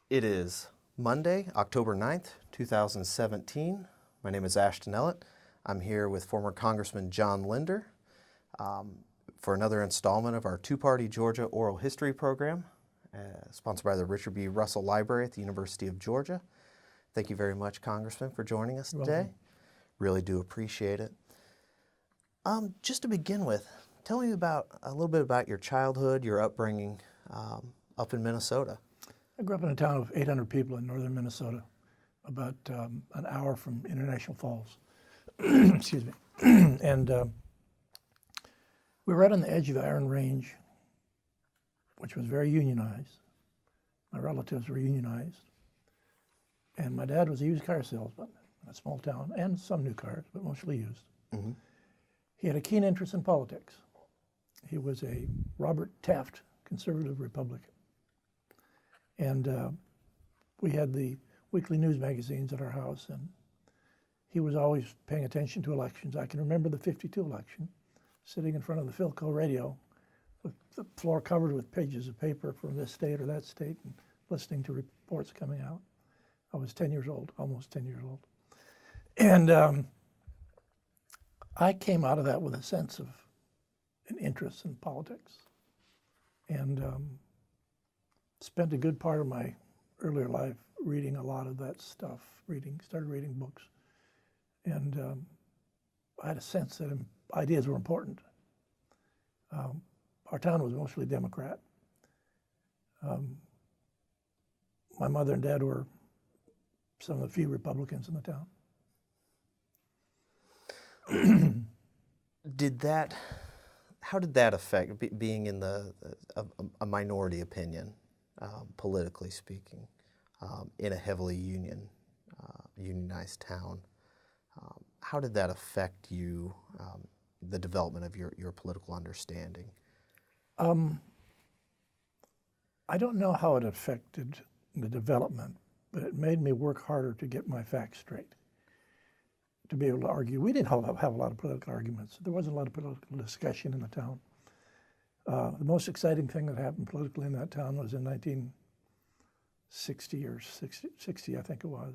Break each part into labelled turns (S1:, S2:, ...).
S1: It is Monday, October 9th, 2017. My name is Ashton Ellett. I'm here with former Congressman John Linder for another installment of our two-party Georgia oral history program, sponsored by the Richard B. Russell Library at the University of Georgia. Thank you very much, Congressman, for joining us today.
S2: Welcome.
S1: Really do appreciate it. Just to begin with, tell me a little bit about your childhood, your upbringing up in Minnesota.
S2: I grew up in a town of 800 people in northern Minnesota, about an hour from International Falls. Excuse me. And we were right on the edge of the Iron Range, which was very unionized. My relatives were unionized. And my dad was a used car salesman in a small town, and some new cars, but mostly used.
S1: Mm-hmm.
S2: He had a keen interest in politics. He was a Robert Taft conservative Republican. And we had the weekly news magazines at our house, and he was always paying attention to elections. I can remember the 52 election, sitting in front of the Philco radio, with the floor covered with pages of paper from this state or that state, and listening to reports coming out. I was 10 years old, almost 10 years old. And I came out of that with a sense of an interest in politics, and spent a good part of my earlier life reading a lot of that stuff, started reading books. And I had a sense that ideas were important. Our town was mostly Democrat. My mother and dad were some of the few Republicans in the town.
S1: How did that affect being in a minority opinion, politically speaking, in a heavily unionized town? How did that affect you, the development of your political understanding?
S2: I don't know how it affected the development, but it made me work harder to get my facts straight, to be able to argue. We didn't have a lot of political arguments. There wasn't a lot of political discussion in the town. The most exciting thing that happened politically in that town was in 1960 or 60, I think it was,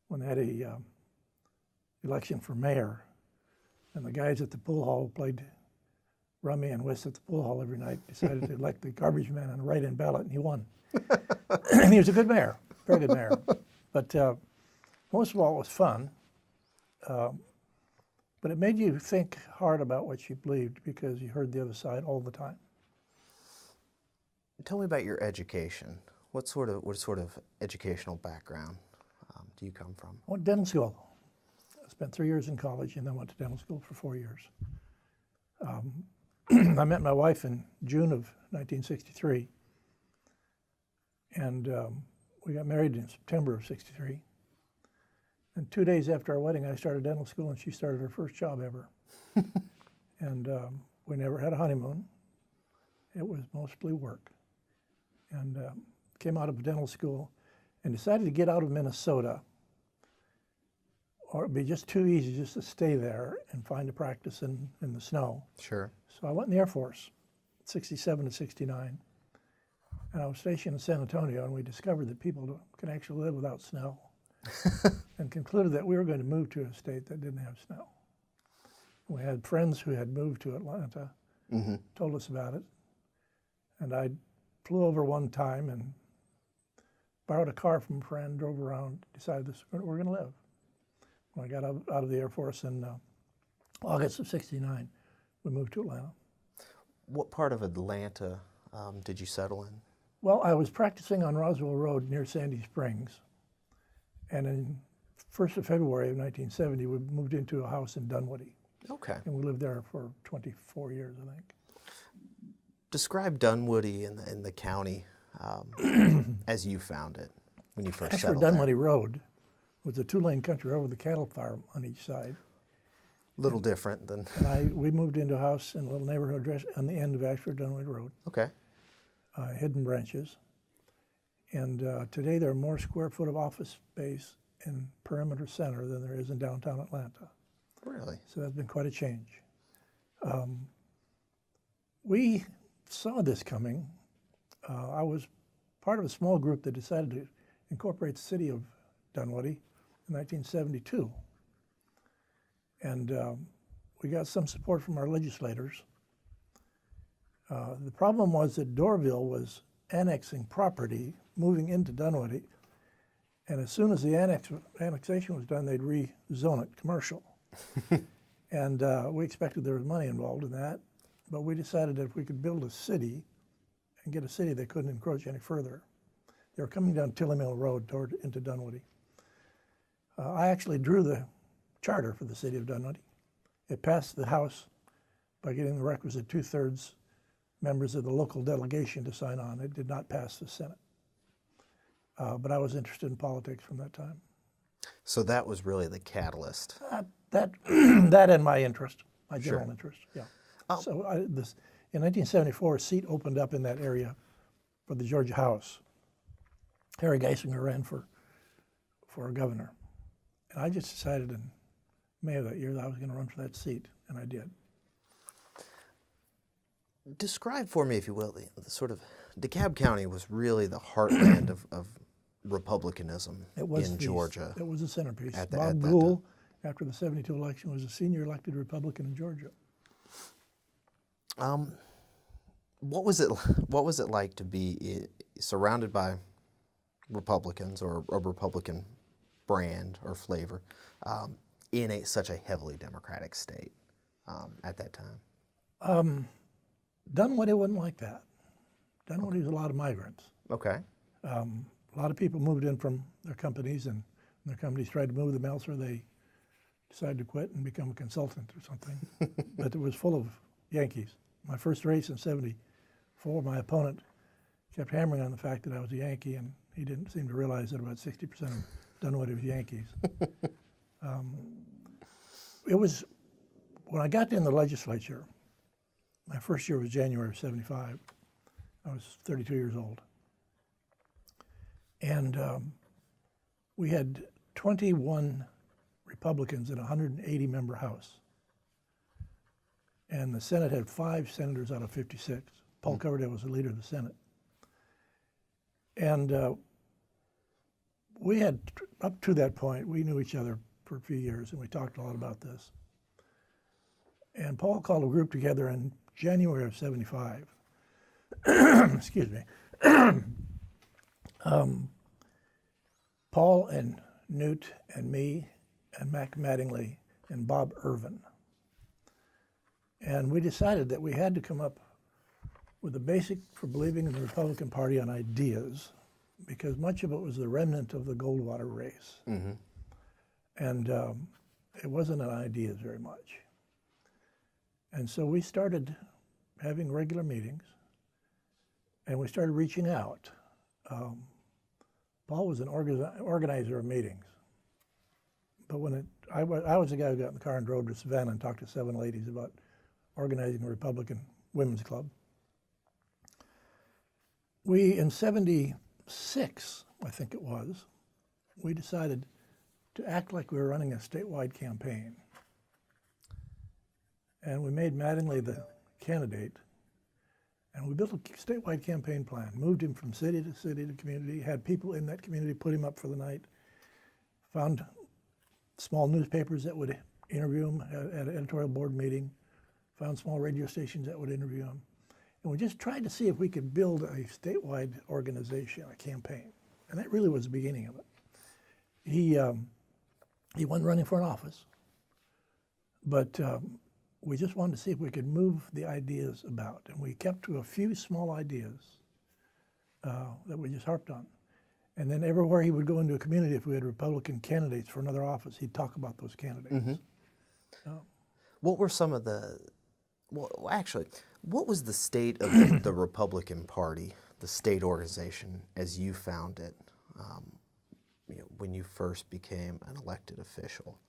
S2: when they had a election for mayor, and the guys at the pool hall played rummy and whist at the pool hall every night, decided to elect the garbage man on a write-in ballot, and he won. And he was a good mayor, very good mayor. But most of all, it was fun. But it made you think hard about what you believed because you heard the other side all the time.
S1: Tell me about your education. What sort of educational background do you come from?
S2: I went to dental school. I spent 3 years in college and then went to dental school for 4 years. I met my wife in June of 1963, and we got married in September of '63. And 2 days after our wedding, I started dental school, and she started her first job ever. And we never had a honeymoon. It was mostly work. And came out of dental school and decided to get out of Minnesota, or it'd be just too easy just to stay there and find a practice in the snow.
S1: Sure.
S2: So I went in the Air Force, 67 to 69. And I was stationed in San Antonio, and we discovered that people can actually live without snow. And concluded that we were going to move to a state that didn't have snow. We had friends who had moved to Atlanta,
S1: Mm-hmm.
S2: told us about it. And I flew over one time and borrowed a car from a friend, drove around, decided this is where we're going to live. When I got out of the Air Force in August of '69, we moved to Atlanta.
S1: What part of Atlanta did you settle in?
S2: Well, I was practicing on Roswell Road near Sandy Springs. And in 1st of February of 1970, we moved into a house in Dunwoody.
S1: Okay.
S2: And we lived there for 24 years, I think.
S1: Describe Dunwoody in the county as you found it when you first settled
S2: Dunwoody
S1: there.
S2: Road was a 2-lane country road with a cattle farm on each side.
S1: A little different than...
S2: And we moved into a house in a little neighborhood on the end of Ashford-Dunwoody Road.
S1: Okay.
S2: Hidden branches. And today there are more square foot of office space in Perimeter Center than there is in downtown Atlanta.
S1: Really?
S2: So that's been quite a change. We saw this coming. I was part of a small group that decided to incorporate the city of Dunwoody in 1972. And we got some support from our legislators. The problem was that Dorville was annexing property, moving into Dunwoody, and as soon as the annexation was done, they'd rezone it commercial. And we expected there was money involved in that, but we decided that if we could build a city and get a city that couldn't encroach any further. They were coming down Tilly Mill Road into Dunwoody. I actually drew the charter for the city of Dunwoody. It passed the House by getting the requisite 2/3 members of the local delegation to sign on. It did not pass the Senate. But I was interested in politics from that time.
S1: So that was really the catalyst.
S2: That and my interest, my general
S1: Sure.
S2: interest, yeah. So in 1974, a seat opened up in that area for the Georgia House. Harry Geisinger ran for governor. And I just decided in May of that year that I was going to run for that seat, and I did.
S1: Describe for me, if you will, the sort of, DeKalb County was really the heartland of Republicanism in Georgia.
S2: It was a centerpiece.
S1: At
S2: Bob
S1: that
S2: Gould,
S1: time.
S2: after the 72 election, was a senior elected Republican in Georgia.
S1: What was it like to be surrounded by Republicans or a Republican brand or flavor in such a heavily Democratic state at that time?
S2: Dunwoody wasn't like that. Dunwoody was a lot of migrants.
S1: Okay.
S2: A lot of people moved in from their companies, and when their companies tried to move them elsewhere, they decided to quit and become a consultant or something. But it was full of Yankees. My first race in '74, my opponent kept hammering on the fact that I was a Yankee, and he didn't seem to realize that about 60% of Dunwoody was Yankees. It was, when I got in the legislature, my first year was January of '75. I was 32 years old. And we had 21 Republicans in a 180-member House. And the Senate had 5 senators out of 56. Paul Coverdell was the leader of the Senate. And we had, up to that point, we knew each other for a few years, and we talked a lot about this. And Paul called a group together in January of '75. Excuse me. Paul and Newt and me and Mac Mattingly and Bob Irvin. And we decided that we had to come up with a basic for believing in the Republican Party on ideas, because much of it was the remnant of the Goldwater race. Mm-hmm. And it wasn't on ideas very much. And so we started having regular meetings, and we started reaching out. Paul was an organizer of meetings. But when I was the guy who got in the car and drove to Savannah and talked to 7 ladies about organizing a Republican women's club. We, in '76, I think it was, we decided to act like we were running a statewide campaign. And we made Mattingly the candidate, and we built a statewide campaign plan, moved him from city to community, had people in that community put him up for the night, found small newspapers that would interview him at an editorial board meeting, found small radio stations that would interview him. And we just tried to see if we could build a statewide organization, a campaign. And that really was the beginning of it. He wasn't running for an office, but we just wanted to see if we could move the ideas about. And we kept to a few small ideas that we just harped on. And then everywhere he would go into a community, if we had Republican candidates for another office, he'd talk about those candidates. Mm-hmm.
S1: What were some of the, well, actually, what was the state of the Republican Party, the state organization, as you found it when you first became an elected official?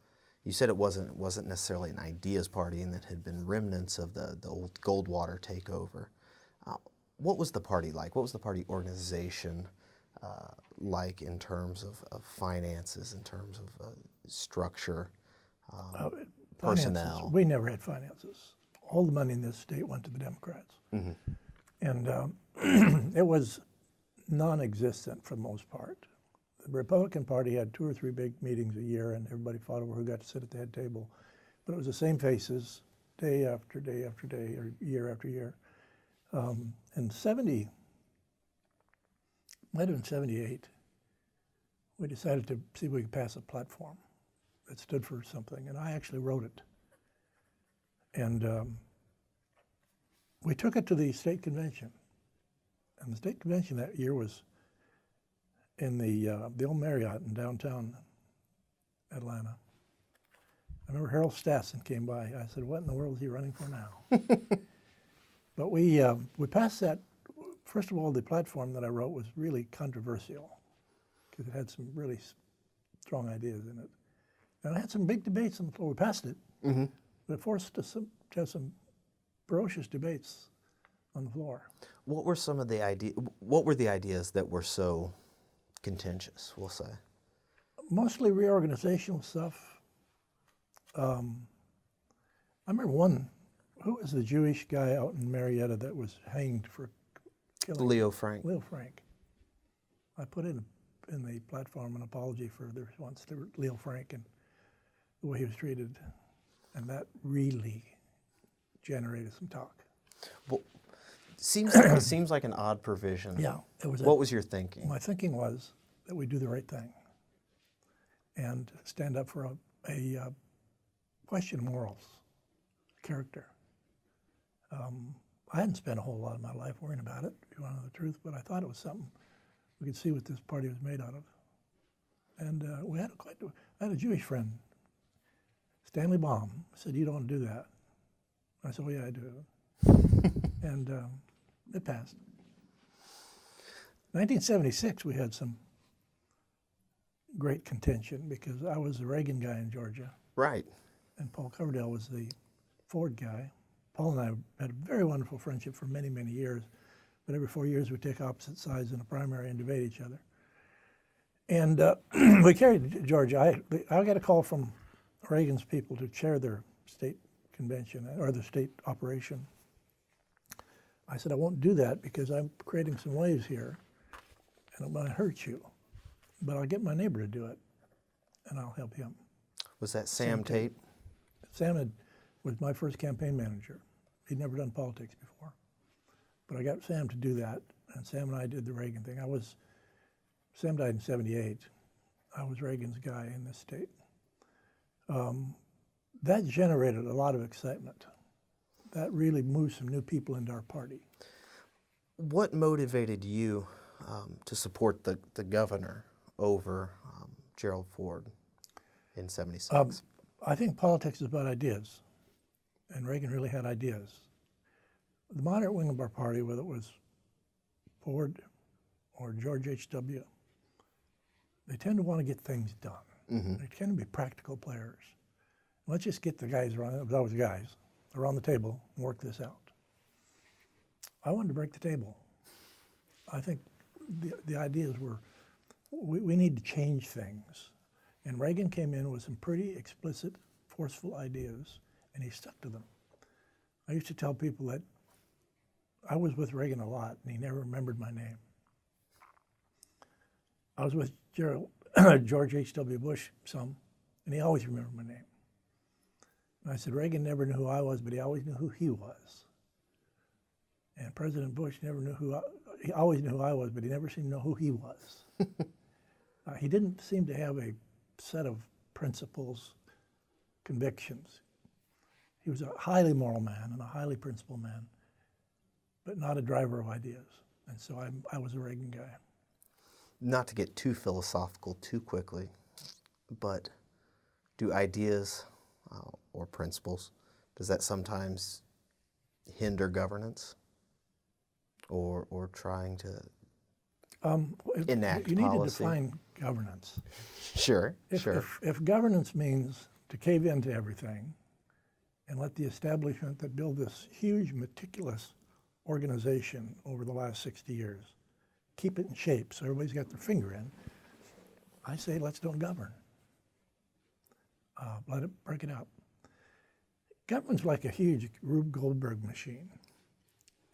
S1: You said it wasn't necessarily an ideas party and that had been remnants of the old Goldwater takeover. What was the party like? What was the party organization like in terms of finances, in terms of structure, personnel?
S2: Finances. We never had finances. All the money in this state went to the Democrats. Mm-hmm. And it was non-existent for the most part. The Republican Party had 2 or 3 big meetings a year, and everybody fought over who got to sit at the head table. But it was the same faces day after day after day, or year after year. In 70, might have been 78, we decided to see if we could pass a platform that stood for something, and I actually wrote it. And we took it to the state convention. And the state convention that year was in the old Marriott in downtown Atlanta. I remember Harold Stassen came by. I said, "What in the world is he running for now?" But we passed that. First of all, the platform that I wrote was really controversial because it had some really strong ideas in it. And I had some big debates on the floor. We passed it,
S1: Mm-hmm.
S2: but it forced us to have some ferocious debates on the floor.
S1: What were some of the What were the ideas that were so contentious, we'll say?
S2: Mostly reorganizational stuff. I remember one, who was the Jewish guy out in Marietta that was hanged for killing?
S1: Leo Frank.
S2: Leo Frank. I put in the platform an apology for the response to Leo Frank and the way he was treated, and that really generated some talk.
S1: Well, seems like an odd provision.
S2: Yeah, it was.
S1: What was your thinking?
S2: My thinking was that we do the right thing and stand up for a question of morals, character. I hadn't spent a whole lot of my life worrying about it, if you want to know the truth, but I thought it was something we could see what this party was made out of. And I had a Jewish friend, Stanley Baum, said, "You don't want to do that." I said, "Well, yeah, I do." And it passed. 1976, we had some great contention because I was the Reagan guy in Georgia.
S1: Right.
S2: And Paul Coverdell was the Ford guy. Paul and I had a very wonderful friendship for many, many years. But every 4 years, we'd take opposite sides in a primary and debate each other. And we carried Georgia. I got a call from Reagan's people to chair their state convention, or the state operation. I said, "I won't do that because I'm creating some waves here, and I'm going to hurt you. But I'll get my neighbor to do it, and I'll help him."
S1: Was that Sam Tate?
S2: Sam was my first campaign manager. He'd never done politics before. But I got Sam to do that, and Sam and I did the Reagan thing. Sam died in 78. I was Reagan's guy in this state. That generated a lot of excitement. That really moved some new people into our party.
S1: What motivated you to support the governor over Gerald Ford in 76?
S2: I think politics is about ideas, and Reagan really had ideas. The moderate wing of our party, whether it was Ford or George H.W., they tend to want to get things done.
S1: Mm-hmm.
S2: They tend to be practical players. Let's just get the guys around, it was always guys, around the table and work this out. I wanted to break the table. I think the ideas were, we need to change things. And Reagan came in with some pretty explicit, forceful ideas, and he stuck to them. I used to tell people that I was with Reagan a lot, and he never remembered my name. I was with George H.W. Bush some, and he always remembered my name. And I said, Reagan never knew who I was, but he always knew who he was. And President Bush never knew he always knew who I was, but he never seemed to know who he was. He didn't seem to have a set of principles, convictions. He was a highly moral man and a highly principled man, but not a driver of ideas. And so I was a Reagan guy.
S1: Not to get too philosophical too quickly, but do ideas or principles, does that sometimes hinder governance or trying to enact
S2: you need
S1: policy?
S2: to define governance.
S1: Sure, sure.
S2: If governance means to cave into everything and let the establishment that built this huge, meticulous organization over the last 60 years keep it in shape so everybody's got their finger in, I say let's don't govern. Let it break it up. Government's like a huge Rube Goldberg machine,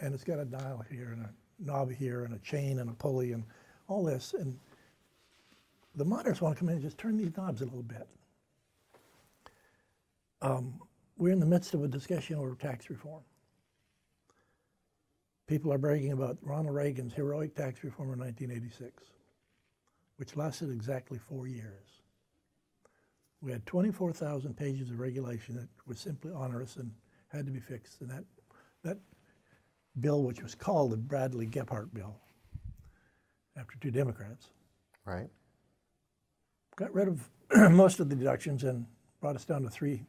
S2: and it's got a dial here and knob here and a chain and a pulley and all this. And the moderates want to come in and just turn these knobs a little bit. We're in the midst of a discussion over tax reform. People are bragging about Ronald Reagan's heroic tax reform in 1986, which lasted exactly 4 years. We had 24,000 pages of regulation that was simply onerous and had to be fixed. And that bill, which was called the Bradley-Gephardt bill, after two Democrats,
S1: Right.
S2: got rid of most of the deductions and brought us down to 3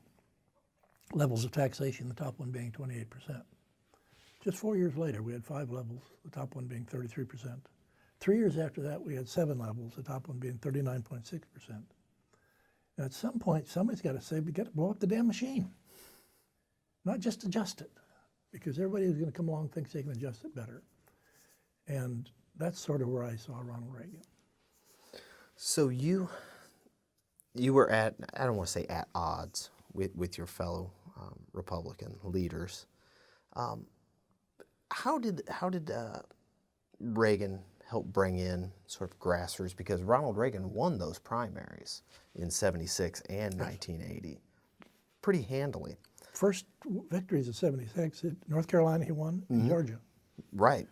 S2: levels of taxation, the top one being 28%. Just 4 years later, we had 5 levels, the top one being 33%. 3 years after that, we had 7 levels, the top one being 39.6%. And at some point, somebody's got to say, we got to blow up the damn machine. Not just adjust it, because everybody who's going to come along thinks they can adjust it better. And that's sort of where I saw Ronald Reagan.
S1: So you were at, I don't want to say at odds with your fellow Republican leaders. How did Reagan help bring in sort of grassroots? Because Ronald Reagan won those primaries in '76 and 1980 pretty handily.
S2: First victories in '76, North Carolina he won, in Georgia.
S1: Right.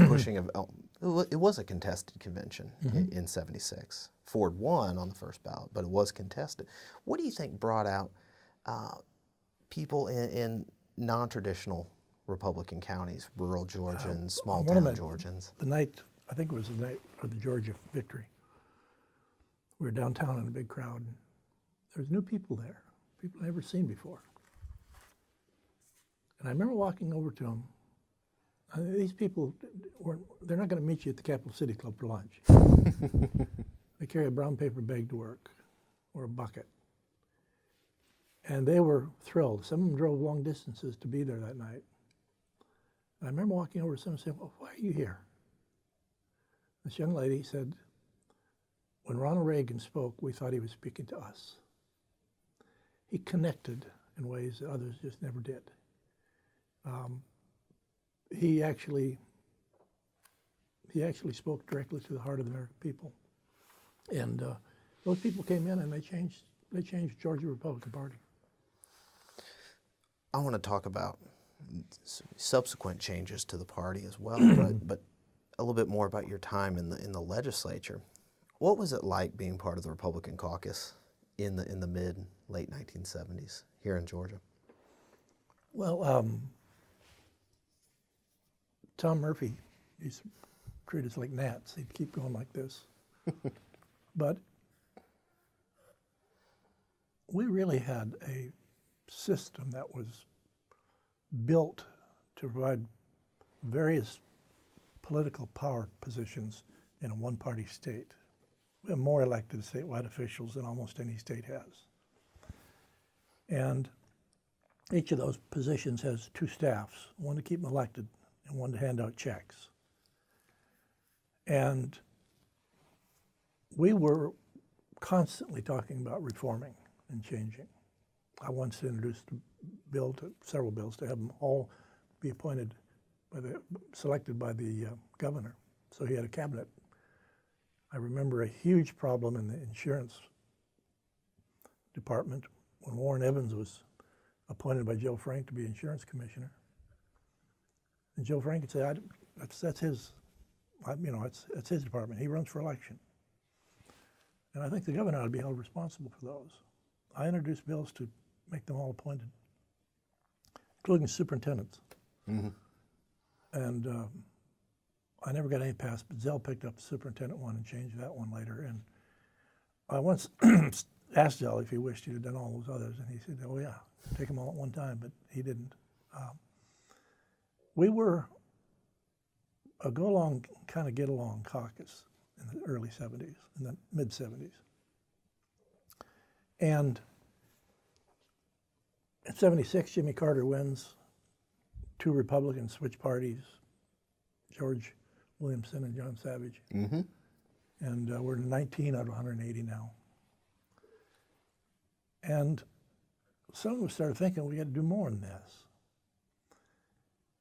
S1: Pushing it was a contested convention in '76. Ford won on the first ballot, but it was contested. What do you think brought out people in non-traditional Republican counties, rural Georgians, small town Georgians?
S2: The night, I think it was the night of the Georgia victory. We were downtown in a big crowd. There was new people there, people I'd never seen before. And I remember walking over to them. These people, they're not going to meet you at the Capital City Club for lunch. They carry a brown paper bag to work, or a bucket. And they were thrilled. Some of them drove long distances to be there that night. And I remember walking over to someone and saying, well, why are you here? This young lady said, when Ronald Reagan spoke, we thought he was speaking to us. He connected in ways that others just never did. He actually spoke directly to the heart of the American people. And those people came in and they changed Georgia Republican Party.
S1: I want to talk about subsequent changes to the party as well, but a little bit more about your time in the legislature. What was it like being part of the Republican caucus in the late 1970s here in Georgia?
S2: Well, Tom Murphy used to treat us like gnats. He'd keep going like this. But we really had a system that was built to provide various political power positions in a one-party state. We have more elected statewide officials than almost any state has. And each of those positions has 2 staffs, one to keep them elected and one to hand out checks. And we were constantly talking about reforming and changing. I once introduced several bills to have them all be appointed selected by the governor. So he had a cabinet. I remember a huge problem in the insurance department when Warren Evans was appointed by Joe Frank to be insurance commissioner. And Joe Frank would say, that's his, it's his department. He runs for election. And I think the governor ought to be held responsible for those. I introduced bills to make them all appointed, including superintendents. Mm-hmm. And I never got any passed, but Zell picked up the superintendent one and changed that one later. And I once asked Zell if he wished he'd have done all those others, and he said, oh yeah, take them all at one time, but he didn't. We were a go-along, kind of get-along caucus in the early 70s, in the mid-70s. And in 76, Jimmy Carter wins. 2 Republicans switch parties, George Williamson and John Savage. Mm-hmm. And we're 19 out of 180 now. And some of us started thinking we got to do more than this.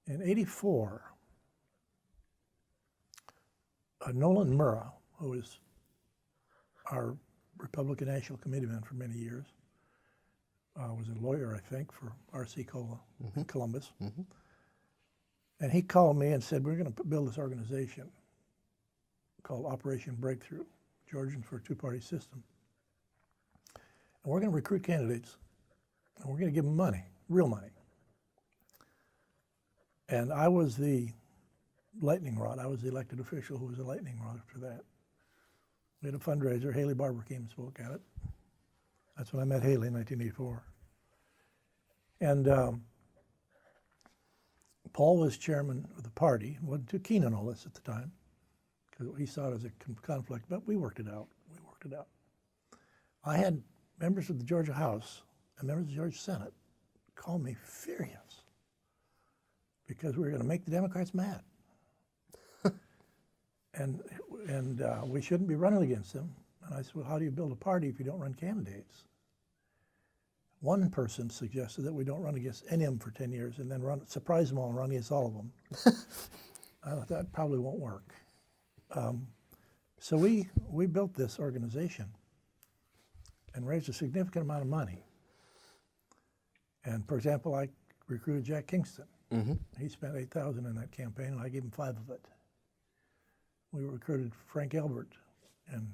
S2: In '84, Nolan Murrah, who was our Republican National Committeeman for many years, was a lawyer, I think, for R.C. Cola in Columbus. And he called me and said, we're going to build this organization called Operation Breakthrough, Georgian for a two-party system. And we're going to recruit candidates, and we're going to give them money, real money. And I was the lightning rod. I was the elected official who was a lightning rod after that. We had a fundraiser. Haley Barber came and spoke at it. That's when I met Haley in 1984. And Paul was chairman of the party. He wasn't too keen on all this at the time because he saw it as a conflict, but we worked it out. I had members of the Georgia House and members of the Georgia Senate call me furious because we were going to make the Democrats mad. and we shouldn't be running against them. And I said, well, how do you build a party if you don't run candidates? One person suggested that we don't run against any of them for 10 years and then surprise them all and run against all of them. I thought that probably won't work. So we built this organization and raised a significant amount of money. And for example, I recruited Jack Kingston. He spent $8,000 in that campaign, and I gave him $5 of it. We recruited Frank Elbert and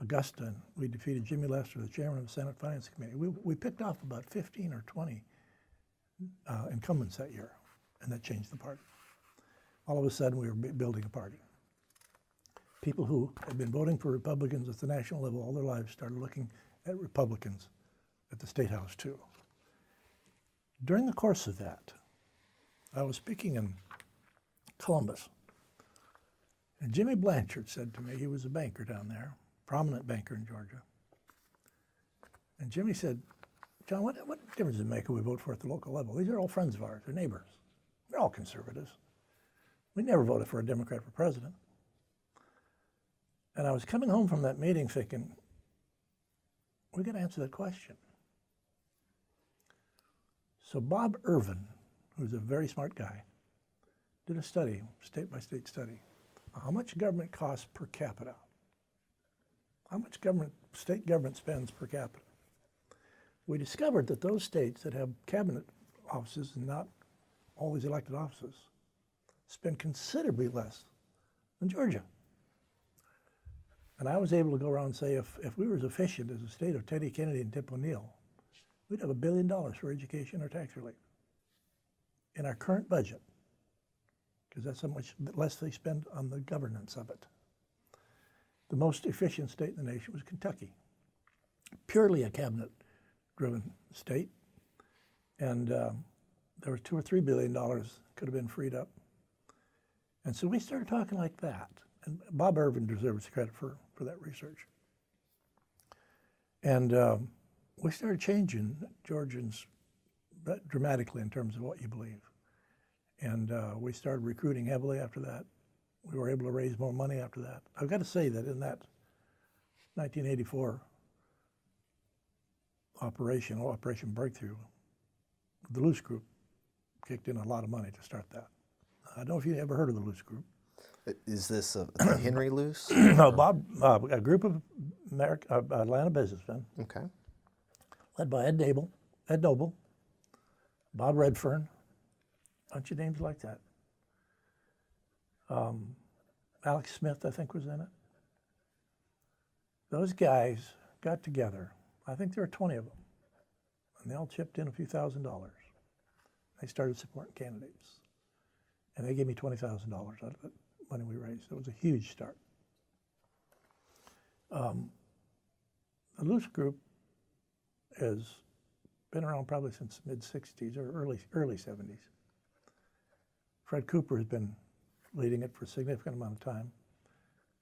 S2: Augusta, and we defeated Jimmy Lester, the chairman of the Senate Finance Committee. We picked off about 15 or 20 incumbents that year, and that changed the party. All of a sudden, we were building a party. People who had been voting for Republicans at the national level all their lives started looking at Republicans at the State House, too. During the course of that, I was speaking in Columbus, and Jimmy Blanchard said to me, he was a banker down there, prominent banker in Georgia. And Jimmy said, John, what difference does it make who we vote for at the local level? These are all friends of ours, they're neighbors. They're all conservatives. We never voted for a Democrat for president. And I was coming home from that meeting thinking, we're going to answer that question. So Bob Irvin, who's a very smart guy, did a study, state-by-state study, how much government costs per capita. How much state government spends per capita. We discovered that those states that have cabinet offices and not all these elected offices spend considerably less than Georgia. And I was able to go around and say, if we were as efficient as the state of Teddy Kennedy and Tip O'Neill, we'd have $1 billion for education or tax relief in our current budget, because that's how much less they spend on the governance of it. The most efficient state in the nation was Kentucky, purely a cabinet-driven state, and there was $2 or $3 billion could have been freed up. And so we started talking like that, and Bob Irvin deserves credit for that research. And we started changing Georgians dramatically in terms of what you believe. And we started recruiting heavily after that. We were able to raise more money after that. I've got to say that in that 1984 Operation Breakthrough, the Luce Group kicked in a lot of money to start that. I don't know if you ever heard of the Luce Group.
S1: Is this Henry Luce?
S2: No, Bob, a group of Atlanta businessmen,
S1: Okay.
S2: led by Ed Noble, Bob Redfern, a bunch of names like that. Alex Smith, I think, was in it. Those guys got together. I think there were 20 of them, and they all chipped in a few $1,000s. They started supporting candidates, and they gave me $20,000 out of it, money we raised. It was a huge start. The Luce Group has been around probably since the mid-'60s or early '70s. Fred Cooper has been leading it for a significant amount of time.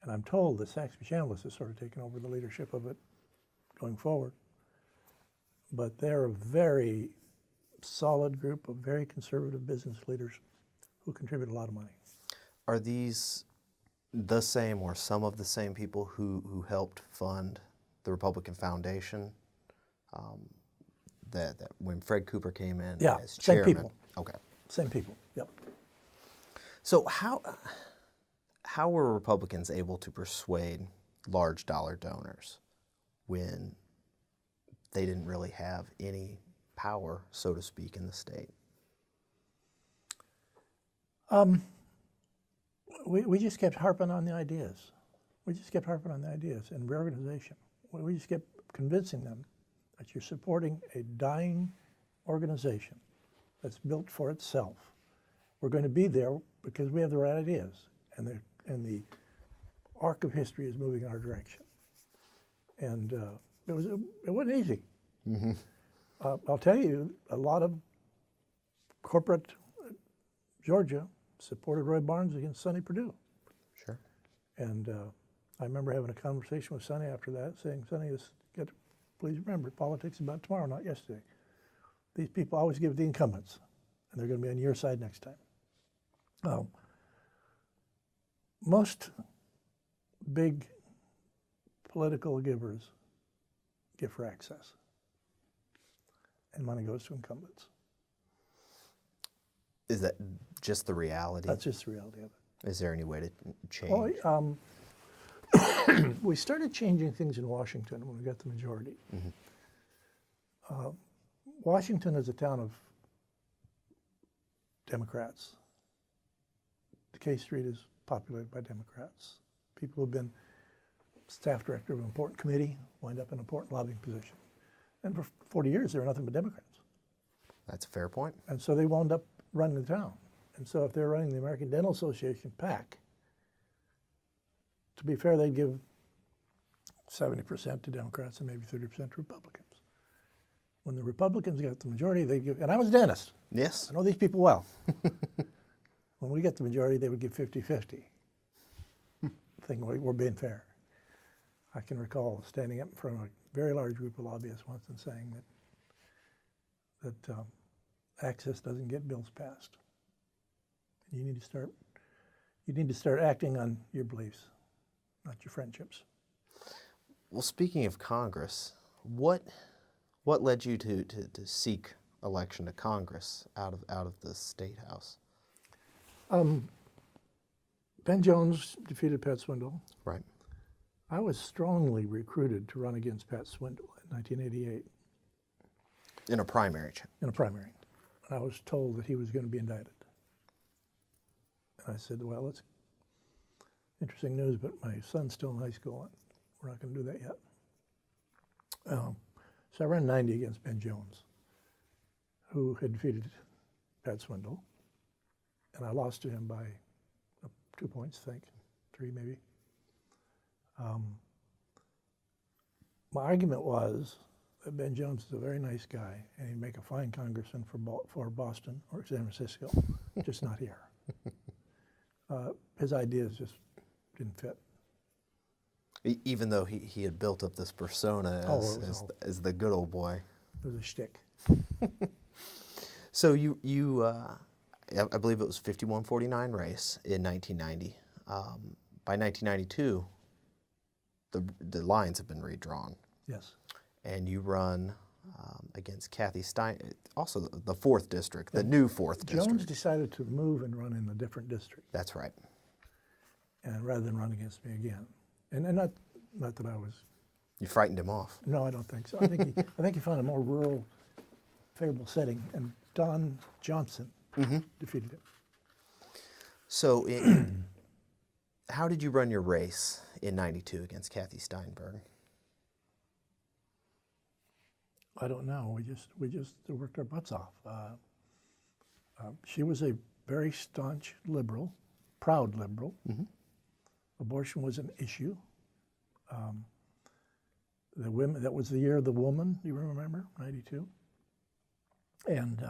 S2: And I'm told that Saxby Chambliss has sort of taken over the leadership of it going forward. But they're a very solid group of very conservative business leaders who contribute a lot of money.
S1: Are these the same or some of the same people who helped fund the Republican Foundation that when Fred Cooper came in as chairman?
S2: Same people.
S1: Okay.
S2: Same people, yep.
S1: So how how were Republicans able to persuade large dollar donors when they didn't really have any power, so to speak, in the state?
S2: We just kept harping on the ideas. We just kept harping on the ideas and reorganization. We just kept convincing them that you're supporting a dying organization that's built for itself. We're going to be there because we have the right ideas, and the arc of history is moving in our direction. And it wasn't easy. Mm-hmm. I'll tell you, a lot of corporate Georgia supported Roy Barnes against Sonny Perdue.
S1: Sure.
S2: And I remember having a conversation with Sonny after that, saying, Sonny, please remember, politics is about tomorrow, not yesterday. These people always give the incumbents, and they're going to be on your side next time. Most big political givers give for access, and money goes to incumbents.
S1: Is that just the reality?
S2: That's just the reality of it.
S1: Is there any way to change?
S2: Well, we started changing things in Washington when we got the majority. Mm-hmm. Washington is a town of Democrats. K Street is populated by Democrats. People who have been staff director of an important committee wind up in an important lobbying position. And for 40 years, there were nothing but Democrats.
S1: That's a fair point.
S2: And so they wound up running the town. And so if they're running the American Dental Association PAC, to be fair, they'd give 70% to Democrats and maybe 30% to Republicans. When the Republicans got the majority, they'd give, and I was a dentist.
S1: Yes.
S2: I know these people well. When we get the majority, they would give 50-50. Thinking we're being fair. I can recall standing up in front of a very large group of lobbyists once and saying that access doesn't get bills passed. You need to start acting on your beliefs, not your friendships.
S1: Well, speaking of Congress, what led you to seek election to Congress out of the State House?
S2: Ben Jones defeated Pat Swindle.
S1: Right.
S2: I was strongly recruited to run against Pat Swindle in 1988.
S1: In a primary.
S2: In a primary. And I was told that he was going to be indicted. And I said, well, it's interesting news, but my son's still in high school. We're not going to do that yet. So I ran 90 against Ben Jones, who had defeated Pat Swindle. And I lost to him by 2 points, I think, 3 maybe. My argument was that Ben Jones is a very nice guy, and he'd make a fine congressman for Boston or San Francisco, just not here. His ideas just didn't fit.
S1: Even though he had built up this persona as the good old boy.
S2: It was a shtick.
S1: So you I believe it was 51-49 race in 1990. By 1992, the lines have been redrawn.
S2: Yes.
S1: And you run against Cathy Steinberg, also the 4th district, the new 4th district.
S2: Jones decided to move and run in a different district.
S1: That's right.
S2: And rather than run against me again. And not that I was...
S1: You frightened him off.
S2: No, I don't think so. I think he found a more rural, favorable setting, and Don Johnson defeated him.
S1: So how did you run your race in 92 against Cathy Steinberg?
S2: I don't know. We just worked our butts off. She was a very staunch liberal, proud liberal. Mm-hmm. Abortion was an issue. The women, that was the year of the woman, you remember, 92? And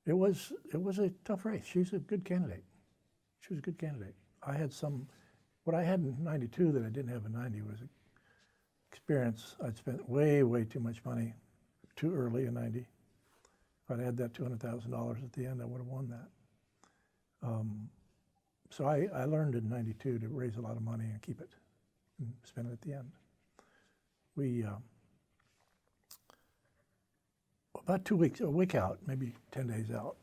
S2: it was a tough race. She's a good candidate. She was a good candidate. What I had in 92 that I didn't have in 90 was experience. I'd spent way too much money too early in 90. If I'd had that $200,000 at the end, I would have won that. So I learned in 92 to raise a lot of money and keep it and spend it at the end. We, about a week out, maybe 10 days out,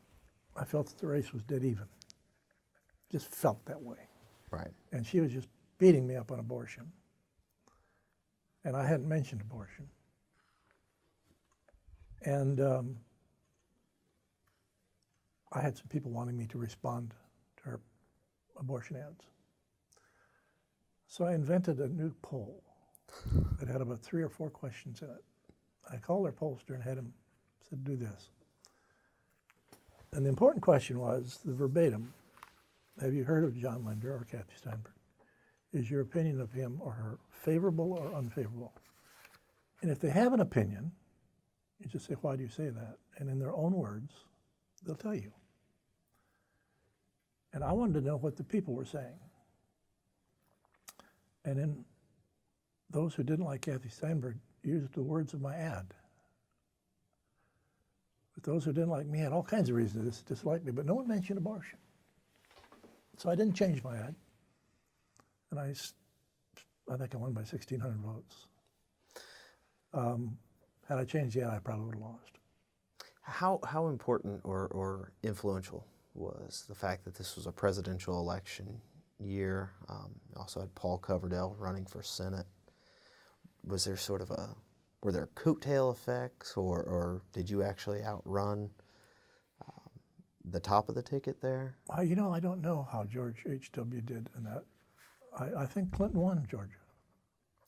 S2: I felt that the race was dead even. Just felt that way.
S1: Right.
S2: And she was just beating me up on abortion. And I hadn't mentioned abortion. And I had some people wanting me to respond to her abortion ads. So I invented a new poll that had about 3 or 4 questions in it. I called their pollster and had him said, do this. And the important question was the verbatim, have you heard of John Linder or Cathy Steinberg? Is your opinion of him or her favorable or unfavorable? And if they have an opinion, you just say, why do you say that? And in their own words, they'll tell you. And I wanted to know what the people were saying. And then those who didn't like Cathy Steinberg used the words of my ad. But those who didn't like me had all kinds of reasons to dislike me, but no one mentioned abortion. So I didn't change my ad. And I think I won by 1,600 votes. Had I changed the ad, I probably would have lost.
S1: How important or influential was the fact that this was a presidential election year? Also had Paul Coverdell running for Senate. Was there sort of were there coattail effects, or did you actually outrun the top of the ticket there?
S2: I don't know how George H.W. did in that. I think Clinton won Georgia.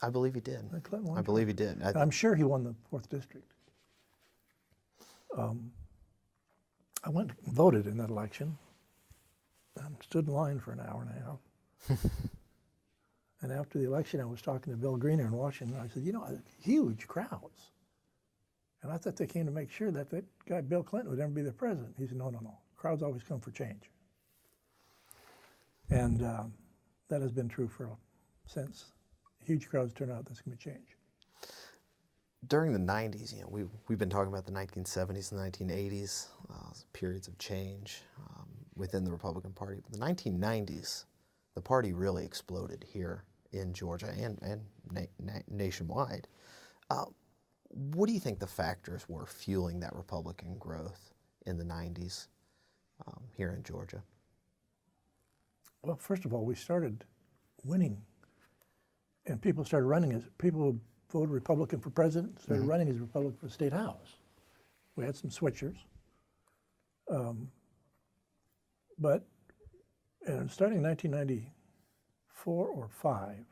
S1: I believe he did.
S2: Clinton won
S1: I believe he did.
S2: I'm sure he won the 4th district. I went and voted in that election and stood in line for an hour and a half. And after the election, I was talking to Bill Greener in Washington. And I said, huge crowds. And I thought they came to make sure that guy, Bill Clinton, would ever be the president. He said, no. Crowds always come for change. And that has been true since. Huge crowds turn out, that's going to change.
S1: During the 90s, we've been talking about the 1970s and 1980s, periods of change within the Republican Party. But the 1990s, the party really exploded here in Georgia and nationwide. What do you think the factors were fueling that Republican growth in the 90s here in Georgia?
S2: Well, first of all, we started winning, and people started running as people who voted Republican for president started running as Republican for the state house. We had some switchers, but starting in 1994 or 5,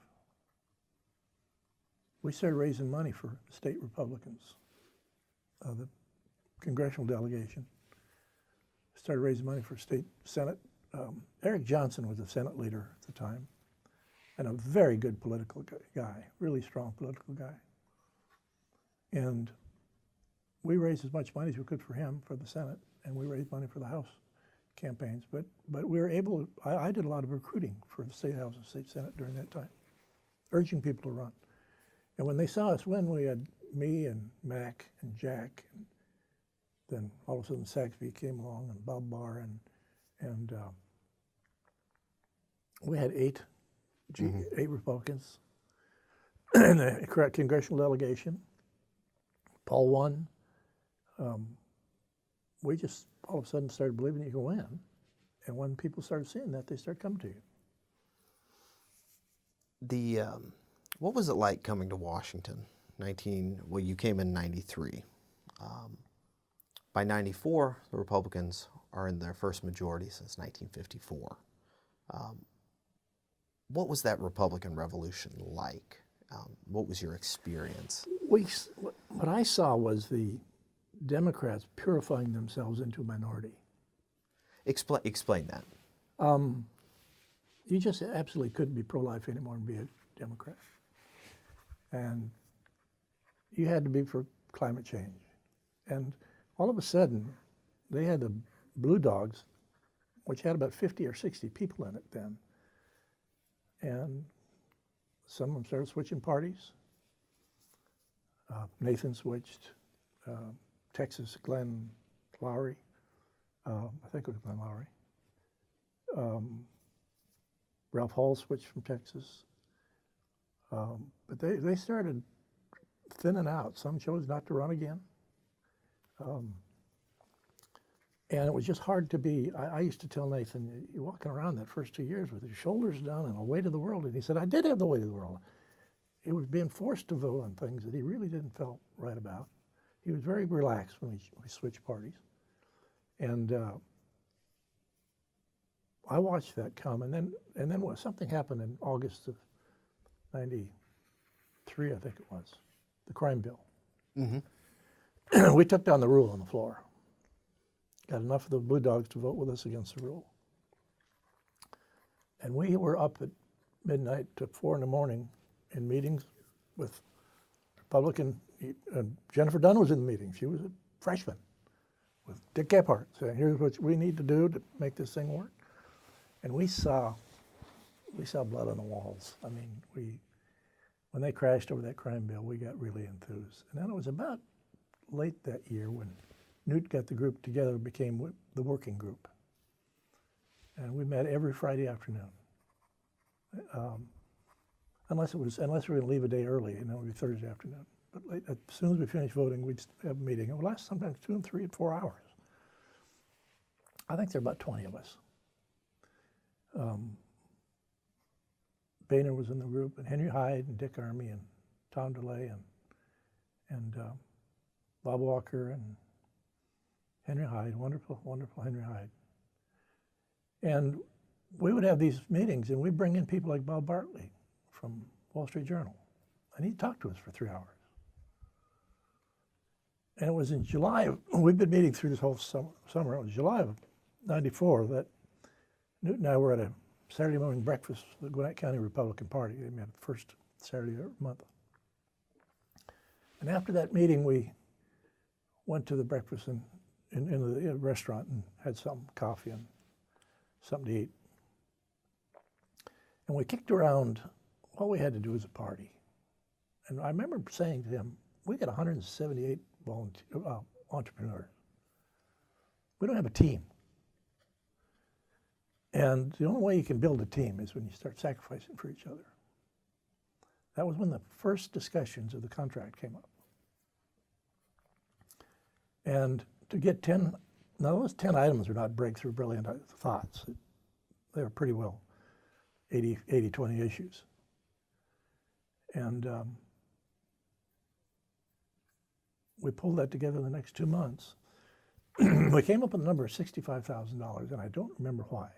S2: we started raising money for state Republicans. The congressional delegation started raising money for state Senate. Eric Johnson was the Senate leader at the time, and a very good political guy, really strong political guy. And we raised as much money as we could for him for the Senate, and we raised money for the House campaigns. But we were able, I did a lot of recruiting for the State House and State Senate during that time, urging people to run. And when they saw us win, we had me and Mac and Jack, and then all of a sudden Saxby came along, and Bob Barr, and we had 8 Republicans in the congressional delegation. Paul won. We just all of a sudden started believing you could win. And when people started seeing that, they started coming to you.
S1: What was it like coming to Washington? You came in 93. By 94, the Republicans are in their first majority since 1954. What was that Republican Revolution like? What was your experience?
S2: What I saw was the Democrats purifying themselves into a minority.
S1: Explain that.
S2: You just absolutely couldn't be pro-life anymore and be a Democrat. And you had to be for climate change. And all of a sudden, they had the Blue Dogs, which had about 50 or 60 people in it then. And some of them started switching parties. Nathan switched. Texas, Glenn Lowry. I think it was Glenn Lowry. Ralph Hall switched from Texas. But they started to thinning out. Some chose not to run again. And it was just hard to be, I used to tell Nathan, you're walking around that first 2 years with your shoulders down and a weight of the world. And he said, I did have the weight of the world. It was being forced to vote on things that he really didn't feel right about. He was very relaxed when we switched parties. And I watched that come. And then something happened in August of 93, I think it was, the crime bill. Mm-hmm. We took down the rule on the floor. Got enough of the Blue Dogs to vote with us against the rule. And we were up at midnight to 4 in the morning in meetings with Republican, Jennifer Dunn was in the meeting. She was a freshman with Dick Gephardt saying, here's what we need to do to make this thing work. And we saw blood on the walls. I mean, when they crashed over that crime bill, we got really enthused. And then it was about late that year when Newt got the group together and became the working group. And we met every Friday afternoon. Unless we were going to leave a day early, and then it would be Thursday afternoon. But as soon as we finished voting, we'd have a meeting. It would last sometimes 2 and 3 and 4 hours. I think there were about 20 of us. Boehner was in the group, and Henry Hyde and Dick Armey and Tom DeLay and Bob Walker and Henry Hyde, wonderful, wonderful Henry Hyde. And we would have these meetings, and we'd bring in people like Bob Bartley from Wall Street Journal, and he'd talk to us for 3 hours. And it was in July, we've been meeting through this whole summer. It was July of '94 that Newt and I were at a Saturday morning breakfast with the Gwinnett County Republican Party. They met the first Saturday of the month. And after that meeting, we went to the breakfast in the restaurant and had some coffee and something to eat. And we kicked around what we had to do as a party. And I remember saying to him, we got 178 entrepreneurs. We don't have a team. And the only way you can build a team is when you start sacrificing for each other. That was when the first discussions of the contract came up. And to get 10, now those 10 items are not breakthrough brilliant thoughts. They were pretty well 80-20 issues. And we pulled that together in the next 2 months. We came up with a number of $65,000, and I don't remember why.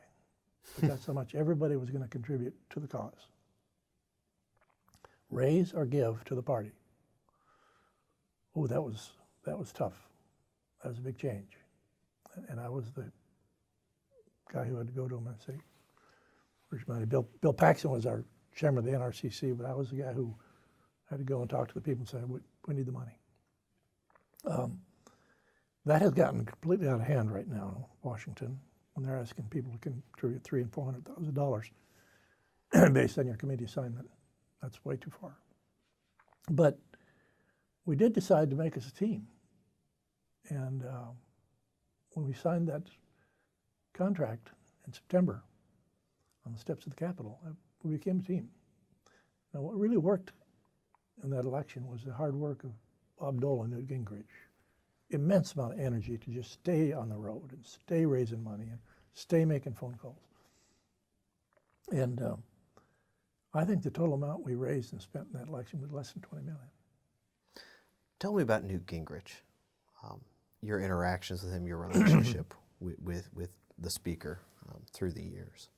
S2: But that's how much everybody was going to contribute to the cause. Raise or give to the party. Oh, that was tough. That was a big change. And I was the guy who had to go to him and say, where's money? Bill Paxton was our chairman of the NRCC, but I was the guy who had to go and talk to the people and say, we need the money. That has gotten completely out of hand right now in Washington, when they're asking people to contribute $300,000 and $400,000 based on your committee assignment. That's way too far. But we did decide to make us a team. And when we signed that contract in September on the steps of the Capitol, we became a team. Now, what really worked in that election was the hard work of Bob Dole and Newt Gingrich. Immense amount of energy to just stay on the road and stay raising money and stay making phone calls. And I think the total amount we raised and spent in that election was less than $20 million.
S1: Tell me about Newt Gingrich, your interactions with him, your relationship with the speaker through the years.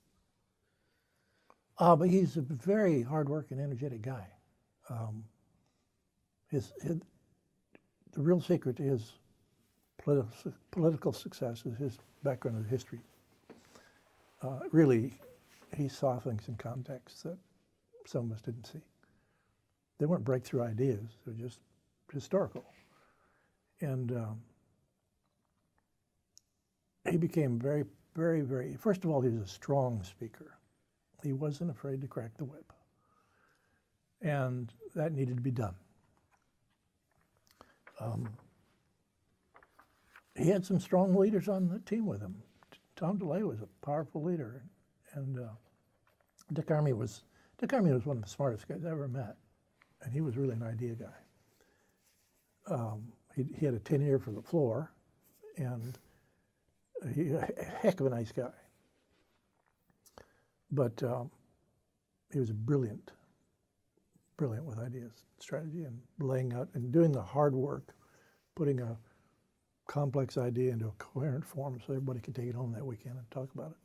S2: But he's a very hard-working, energetic guy. The real secret to his political success is his background in history. Really, he saw things in context that some of us didn't see. They weren't breakthrough ideas, they were just historical. And he became very, very, very, first of all, he was a strong speaker. He wasn't afraid to crack the whip. And that needed to be done. He had some strong leaders on the team with him. Tom DeLay was a powerful leader, and Dick Armey was one of the smartest guys I ever met, and he was really an idea guy. He had a 10-year for the floor, and a heck of a nice guy. But he was brilliant with ideas, strategy, and laying out and doing the hard work, putting a complex idea into a coherent form so everybody could take it home that weekend and talk about it.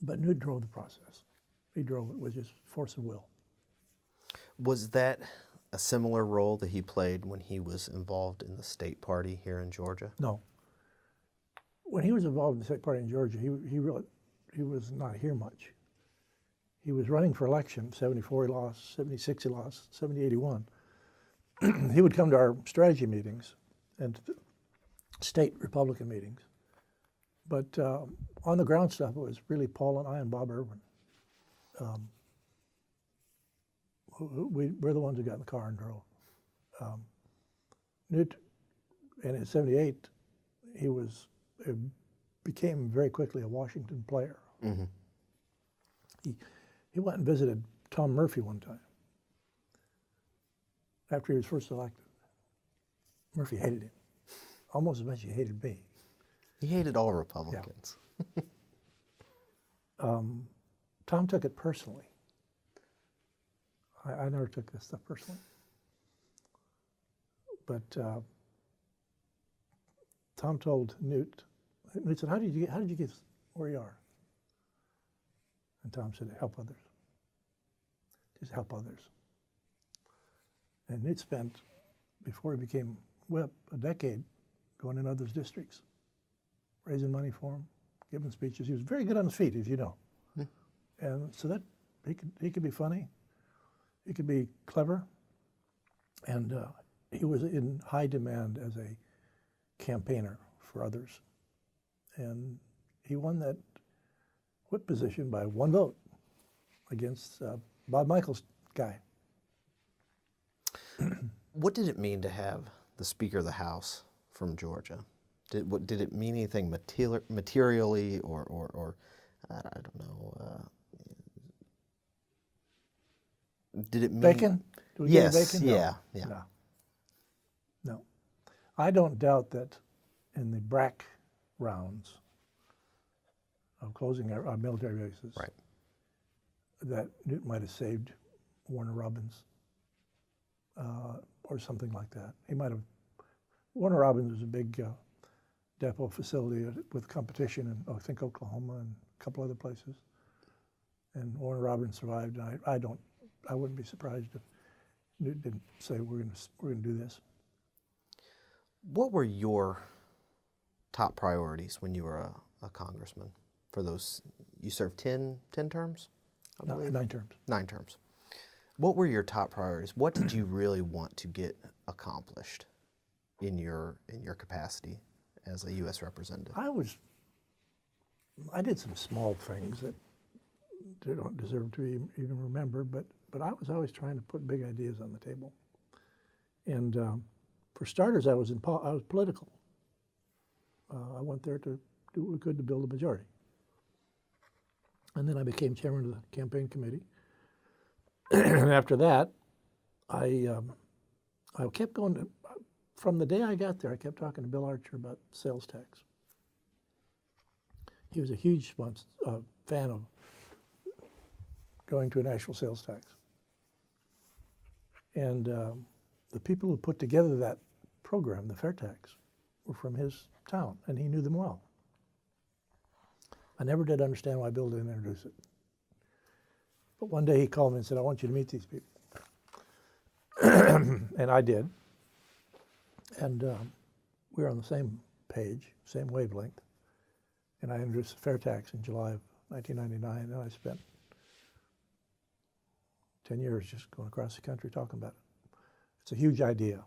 S2: But Newt drove the process. He drove it with his force of will.
S1: Was that a similar role that he played when he was involved in the state party here in Georgia?
S2: No. When he was involved in the state party in Georgia, he was not here much. He was running for election. 74 he lost, 76 he lost, 70, 81. He would come to our strategy meetings and to the state Republican meetings. But on the ground stuff, it was really Paul and I and Bob Irwin. We're the ones who got in the car and drove. Newt, and in 78, he became very quickly a Washington player.
S1: Mm-hmm.
S2: He went and visited Tom Murphy one time after he was first elected. Murphy hated him, almost as much as he hated me.
S1: He hated all Republicans.
S2: Yeah. Tom took it personally. I never took this stuff personally. But Tom told Newt said, how did you get where you are? And Tom said, help others. Just help others. And Newt spent, before he became whip, a decade going in others' districts, raising money for them, giving speeches. He was very good on his feet, as you know. Hmm. And so that he could be funny, he could be clever, and he was in high demand as a campaigner for others. And he won that whip position by one vote against Bob Michael's guy.
S1: What did it mean to have the Speaker of the House from Georgia? Did it mean anything materially or I don't know? Did it mean
S2: bacon? Did we
S1: yes,
S2: get bacon? No.
S1: Yeah.
S2: No. I don't doubt that in the BRAC rounds of closing our military bases,
S1: right,
S2: that Newt might have saved Warner Robins or something like that. He might have. Warner Robins was a big depot facility with competition in, I think, Oklahoma and a couple other places. And Warner Robins survived. And I wouldn't be surprised if Newt didn't say we're going to do this.
S1: What were your top priorities when you were a congressman? For those, you served 10 terms?
S2: No, 9 terms.
S1: 9 terms. What were your top priorities? What did you really want to get accomplished in your capacity as a U.S. representative?
S2: I did some small things that don't deserve to be even remembered, but I was always trying to put big ideas on the table. And for starters, I was political. I went there to do what we could to build a majority. And then I became chairman of the campaign committee. And after that, I kept going. From the day I got there, I kept talking to Bill Archer about sales tax. He was a huge fan of going to a national sales tax. And the people who put together that program, the fair tax, were from his town, and he knew them well. I never did understand why Bill didn't introduce it. But one day he called me and said, I want you to meet these people. And I did. And we were on the same page, same wavelength. And I introduced the fair tax in July of 1999, and I spent 10 years just going across the country talking about it. It's a huge idea.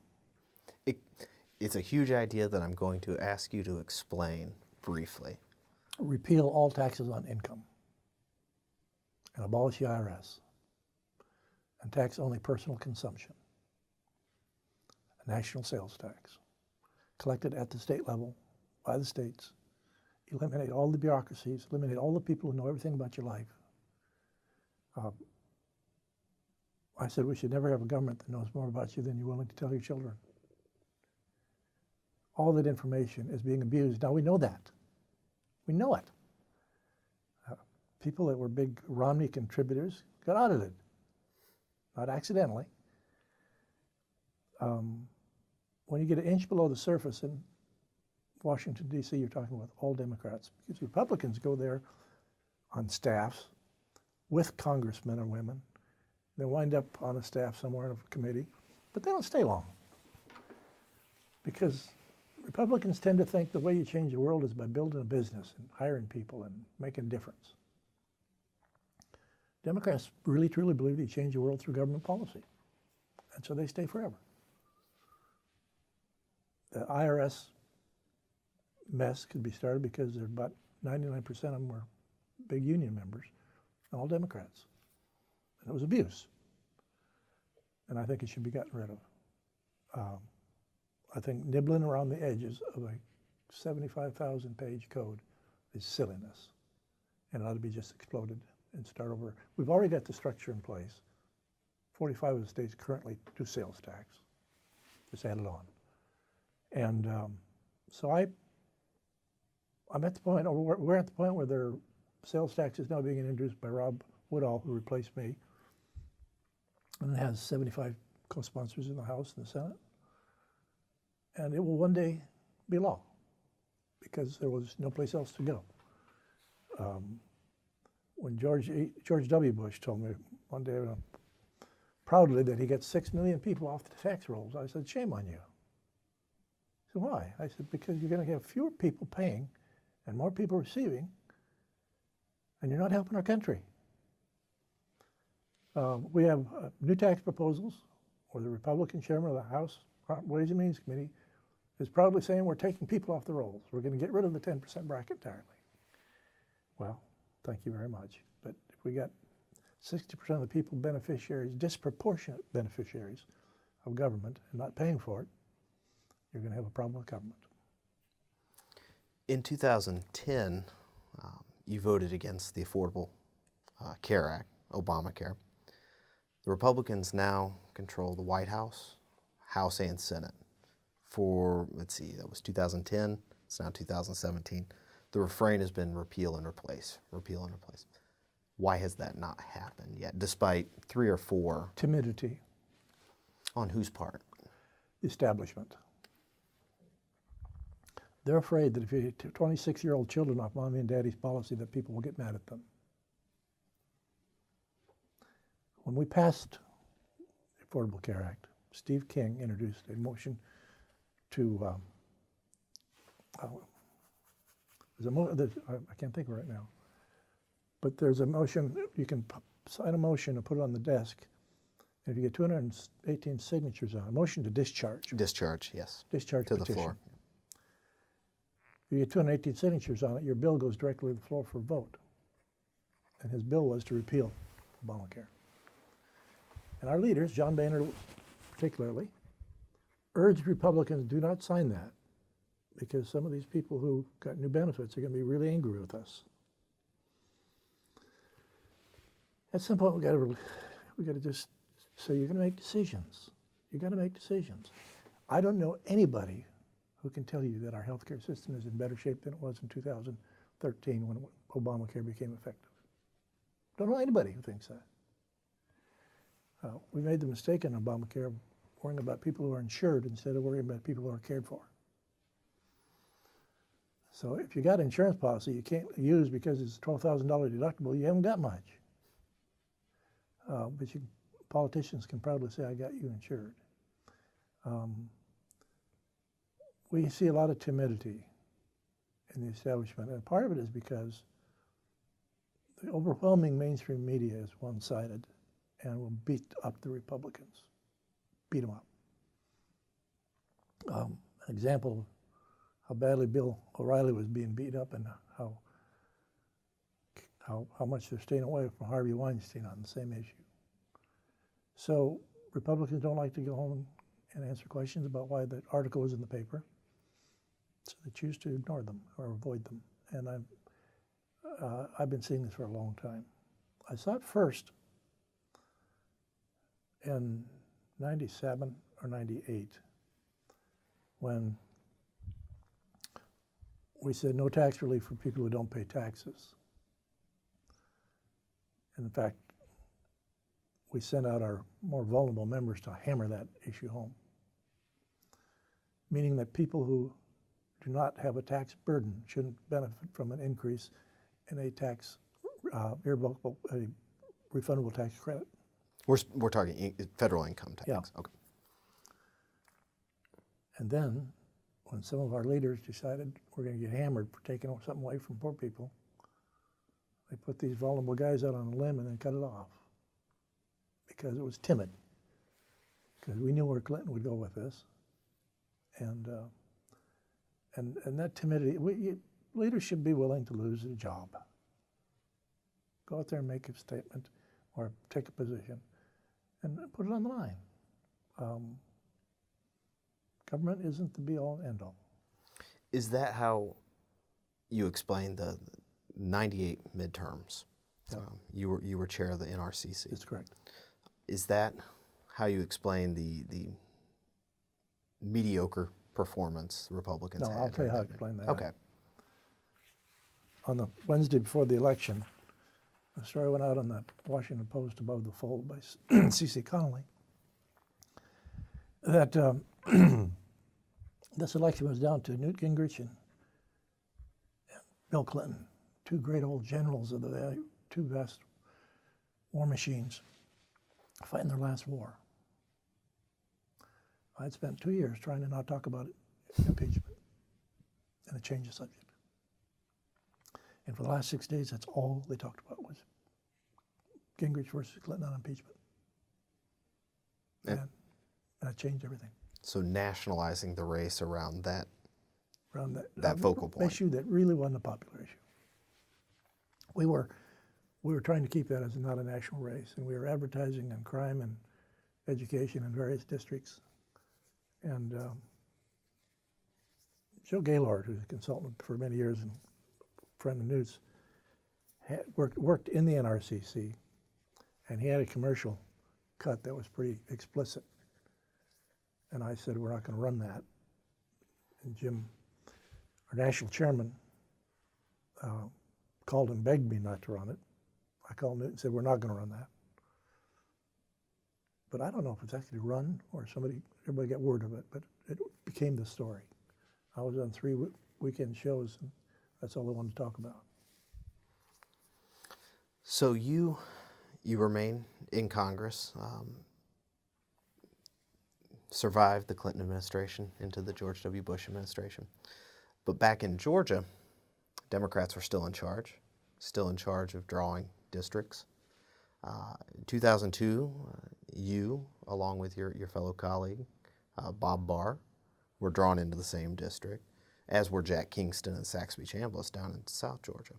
S1: It's a huge idea that I'm going to ask you to explain briefly.
S2: Repeal all taxes on income and abolish the IRS and tax only personal consumption. A national sales tax collected at the state level by the states. Eliminate all the bureaucracies, eliminate all the people who know everything about your life. I said we should never have a government that knows more about you than you're willing to tell your children. All that information is being abused. Now we know that. We know it. People that were big Romney contributors got audited, not accidentally. When you get an inch below the surface in Washington, D.C., you're talking with all Democrats, because Republicans go there on staffs with congressmen or women. They wind up on a staff somewhere in a committee, but they don't stay long. Because Republicans tend to think the way you change the world is by building a business and hiring people and making a difference. Democrats really, truly believe you change the world through government policy. And so they stay forever. The IRS mess could be started because they're about 99% of them were big union members, all Democrats. And it was abuse. And I think it should be gotten rid of. I think nibbling around the edges of a 75,000 page code is silliness. And it ought to be just exploded and start over. We've already got the structure in place. 45 of the states currently do sales tax. Just add it on. And so I'm at the point, or we're at the point where their sales tax is now being introduced by Rob Woodall, who replaced me. And it has 75 co-sponsors in the House and the Senate. And it will one day be law because there was no place else to go. When George W. Bush told me one day proudly that he gets 6 million people off the tax rolls, I said, shame on you. He said, why? I said, because you're going to have fewer people paying and more people receiving, and you're not helping our country. We have new tax proposals, where the Republican chairman of the House Ways and Means Committee is proudly saying we're taking people off the rolls. We're going to get rid of the 10% bracket entirely. Well, thank you very much. But if we got 60% of the people beneficiaries, disproportionate beneficiaries of government and not paying for it, you're going to have a problem with government.
S1: In 2010, you voted against the Affordable Care Act, Obamacare. The Republicans now control the White House, House and Senate. For, let's see, that was 2010, it's now 2017. The refrain has been repeal and replace, repeal and replace. Why has that not happened yet, despite 3 or 4?
S2: Timidity.
S1: On whose part?
S2: The establishment. They're afraid that if you take 26-year-old children off mommy and daddy's policy, that people will get mad at them. When we passed the Affordable Care Act, Steve King introduced a motion to, I can't think of it right now, but there's a motion, you can sign a motion and put it on the desk, and if you get 218 signatures on a motion to discharge.
S1: Discharge, yes.
S2: Discharge
S1: to
S2: petition.
S1: The floor.
S2: If you get 218 signatures on it, your bill goes directly to the floor for a vote. And his bill was to repeal Obamacare. And our leaders, John Boehner particularly, urged Republicans do not sign that because some of these people who got new benefits are going to be really angry with us. At some point, we got to just say you're going to make decisions. You got to make decisions. I don't know anybody who can tell you that our healthcare system is in better shape than it was in 2013 when Obamacare became effective. Don't know anybody who thinks that. We made the mistake in Obamacare of worrying about people who are insured instead of worrying about people who are cared for. So if you got an insurance policy you can't use because it's $12,000 deductible, you haven't got much. But politicians can proudly say, I got you insured. We see a lot of timidity in the establishment, and part of it is because the overwhelming mainstream media is one-sided and will beat up the Republicans, beat them up. An example of how badly Bill O'Reilly was being beat up and how much they're staying away from Harvey Weinstein on the same issue. So Republicans don't like to go home and answer questions about why the article was in the paper. So they choose to ignore them or avoid them. And I've been seeing this for a long time. I saw it first in 97 or 98 when we said no tax relief for people who don't pay taxes. And in fact, we sent out our more vulnerable members to hammer that issue home, meaning that people who do not have a tax burden shouldn't benefit from an increase in a tax, irrevocable, a refundable tax credit.
S1: We're talking federal income tax.
S2: Yeah.
S1: Okay.
S2: And then, when some of our leaders decided we're going to get hammered for taking something away from poor people, they put these vulnerable guys out on a limb and then cut it off because it was timid. Because we knew where Clinton would go with this, and that timidity. Leaders should be willing to lose a job. Go out there and make a statement, or take a position, and put it on the line. Government isn't the be-all and end-all.
S1: Is that how you explain the 98 midterms?
S2: Yeah.
S1: You were chair of the NRCC.
S2: That's correct.
S1: Is that how you explain the mediocre performance Republicans had?
S2: No, I'll tell you how to explain that.
S1: Okay.
S2: On the Wednesday before the election, a story went out on the Washington Post above the fold by C.C. Connolly that this election was down to Newt Gingrich and Bill Clinton, two great old generals of the two best war machines, fighting their last war. I'd spent 2 years trying to not talk about impeachment and to change the subject. And for the last 6 days, that's all they talked about was Gingrich versus Clinton on impeachment. And that changed everything.
S1: So nationalizing the race around that
S2: that
S1: focal point.
S2: Issue that really wasn't a popular issue. We were trying to keep that as not a national race, and we were advertising on crime and education in various districts. And Joe Gaylord, who's a consultant for many years and friend of Newt's, worked in the NRCC, and he had a commercial cut that was pretty explicit. And I said, we're not going to run that. And Jim, our national chairman, called and begged me not to run it. I called Newt and said, we're not going to run that. But I don't know if it's actually run or everybody got word of it, but it became the story. I was on 3 weekend shows, and that's all I wanted to talk about.
S1: So you remain in Congress, survived the Clinton administration into the George W. Bush administration. But back in Georgia, Democrats were still in charge of drawing districts. In 2002, you, along with your fellow colleague, Bob Barr, were drawn into the same district, as were Jack Kingston and Saxby Chambliss down in South Georgia.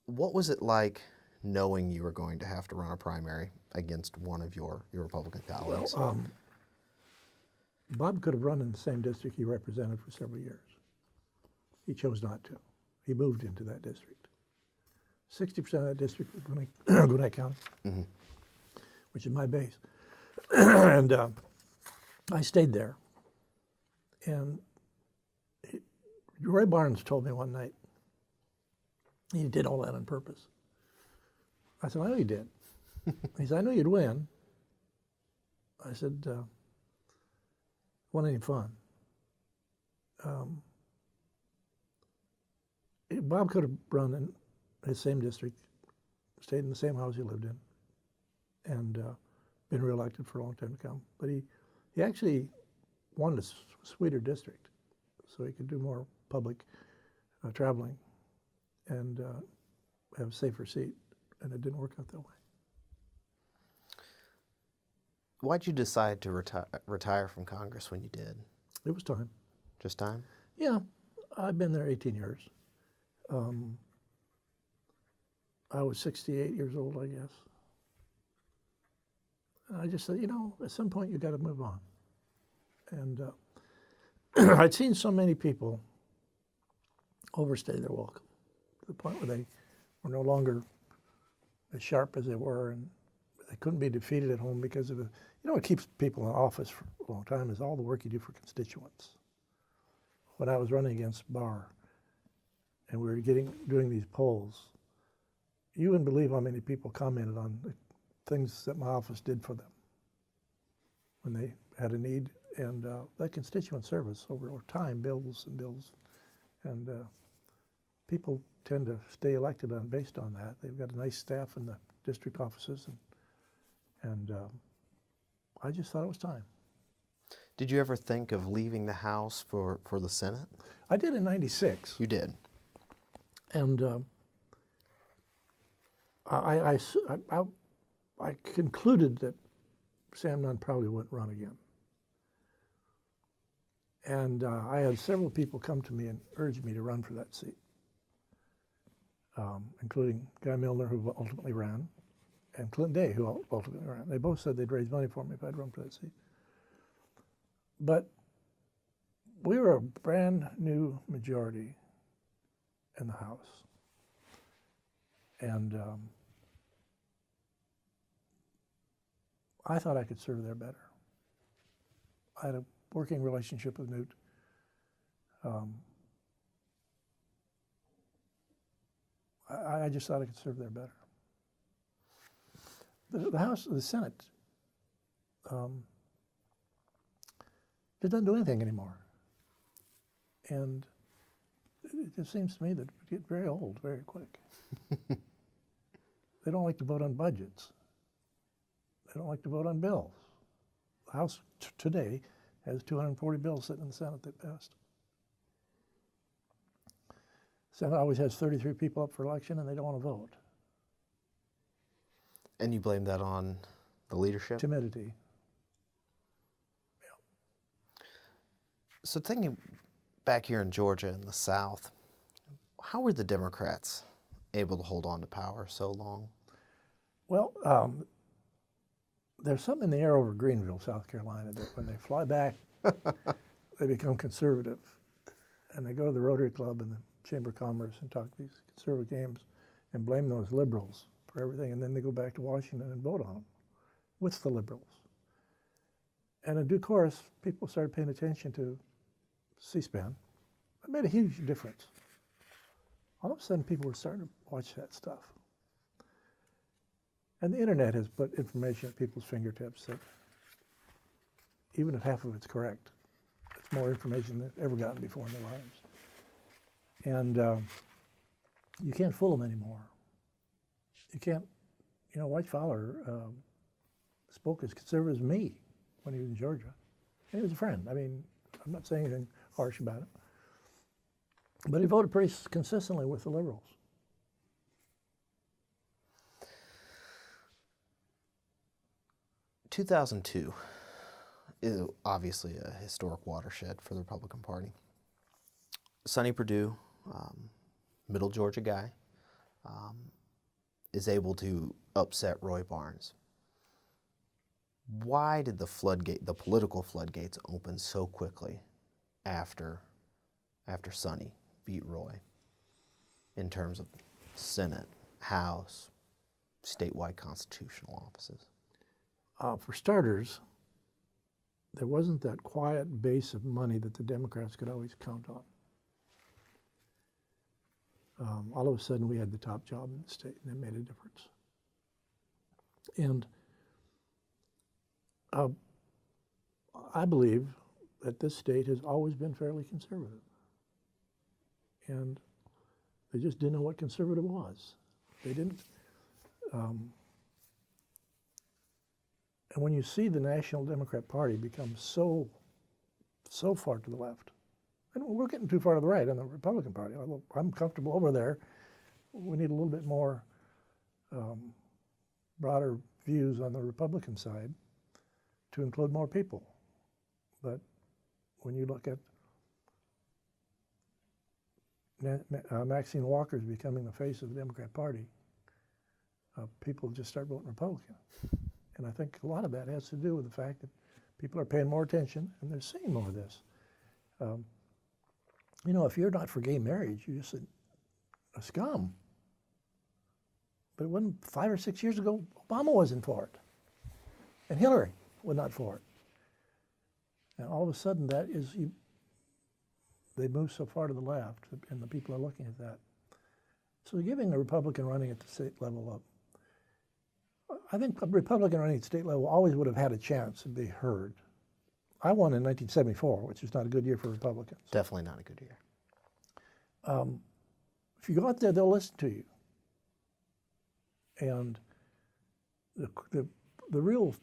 S1: What was it like knowing you were going to have to run a primary against one of your Republican colleagues?
S2: Well, Bob could have run in the same district he represented for several years. He chose not to. He moved into that district. 60% of that district was Gwinnett County, which is my base. And I stayed there. And Roy Barnes told me one night, he did all that on purpose. I said, I know you did. He said, I knew you'd win. I said, wasn't any fun. Bob could have run in his same district, stayed in the same house he lived in, and been reelected for a long time to come. But he actually wanted a sweeter district so he could do more public traveling and have a safer seat, and it didn't work out that way.
S1: Why'd you decide to retire from Congress when you did?
S2: It was time.
S1: Just time?
S2: Yeah, I've been there 18 years. I was 68 years old, I guess. And I just said, at some point you got to move on. And I'd seen so many people overstay their welcome to the point where they were no longer as sharp as they were, and they couldn't be defeated at home because of what keeps people in office for a long time is all the work you do for constituents. When I was running against Barr, and we were doing these polls, you wouldn't believe how many people commented on the things that my office did for them when they had a need, and that constituent service over time, bills, and people tend to stay elected based on that. They've got a nice staff in the district offices, and I just thought it was time.
S1: Did you ever think of leaving the House for the Senate?
S2: I did in '96.
S1: You did.
S2: And I concluded that Sam Nunn probably wouldn't run again. And I had several people come to me and urge me to run for that seat, including Guy Milner, who ultimately ran, and Clinton Day, who ultimately ran. They both said they'd raise money for me if I'd run for that seat. But we were a brand new majority in the House. And I thought I could serve there better. I had a working relationship with Newt. I just thought I could serve there better. The House, the Senate, it doesn't do anything anymore. And it just seems to me that it would get very old very quick. They don't like to vote on budgets. They don't like to vote on bills. The House today has 240 bills sitting in the Senate that passed. The Senate always has 33 people up for election, and they don't want to vote.
S1: And you blame that on the leadership?
S2: Timidity. Yeah.
S1: So thinking back here in Georgia in the South, how were the Democrats able to hold on to power so long?
S2: Well, there's something in the air over Greenville, South Carolina, that when they fly back, they become conservative. And they go to the Rotary Club and the Chamber of Commerce and talk these conservative games and blame those liberals for everything. And then they go back to Washington and vote on them with the liberals. And in due course, people started paying attention to C-SPAN. It made a huge difference. All of a sudden, people were starting to watch that stuff. And the internet has put information at people's fingertips that, even if half of it's correct, it's more information than they've ever gotten before in their lives. And you can't fool them anymore. You can't, White Fowler spoke as conservative as me when he was in Georgia. And he was a friend. I mean, I'm not saying anything harsh about it. But he voted pretty consistently with the liberals.
S1: In 2002 is obviously a historic watershed for the Republican Party. Sonny Perdue, middle Georgia guy, is able to upset Roy Barnes. Why did the political floodgates open so quickly after Sonny beat Roy in terms of Senate, House, statewide constitutional offices?
S2: For starters, there wasn't that quiet base of money that the Democrats could always count on. All of a sudden, we had the top job in the state, and it made a difference. And I believe that this state has always been fairly conservative. And they just didn't know what conservative was. They didn't. And when you see the National Democrat Party become so far to the left, and we're getting too far to the right on the Republican Party. Although I'm comfortable over there, we need a little bit more broader views on the Republican side to include more people. But when you look at Maxine Walker's becoming the face of the Democrat Party, people just start voting Republican. And I think a lot of that has to do with the fact that people are paying more attention and they're seeing more of this. If you're not for gay marriage, you're just a scum. But it wasn't 5 or 6 years ago, Obama wasn't for it. And Hillary was not for it. And all of a sudden, that is they move so far to the left, and the people are looking at that. So giving a Republican running at the state level up, I think a Republican running at the state level always would have had a chance to be heard. I won in 1974, which is not a good year for Republicans.
S1: Definitely not a good year.
S2: If you go out there, they'll listen to you. And the real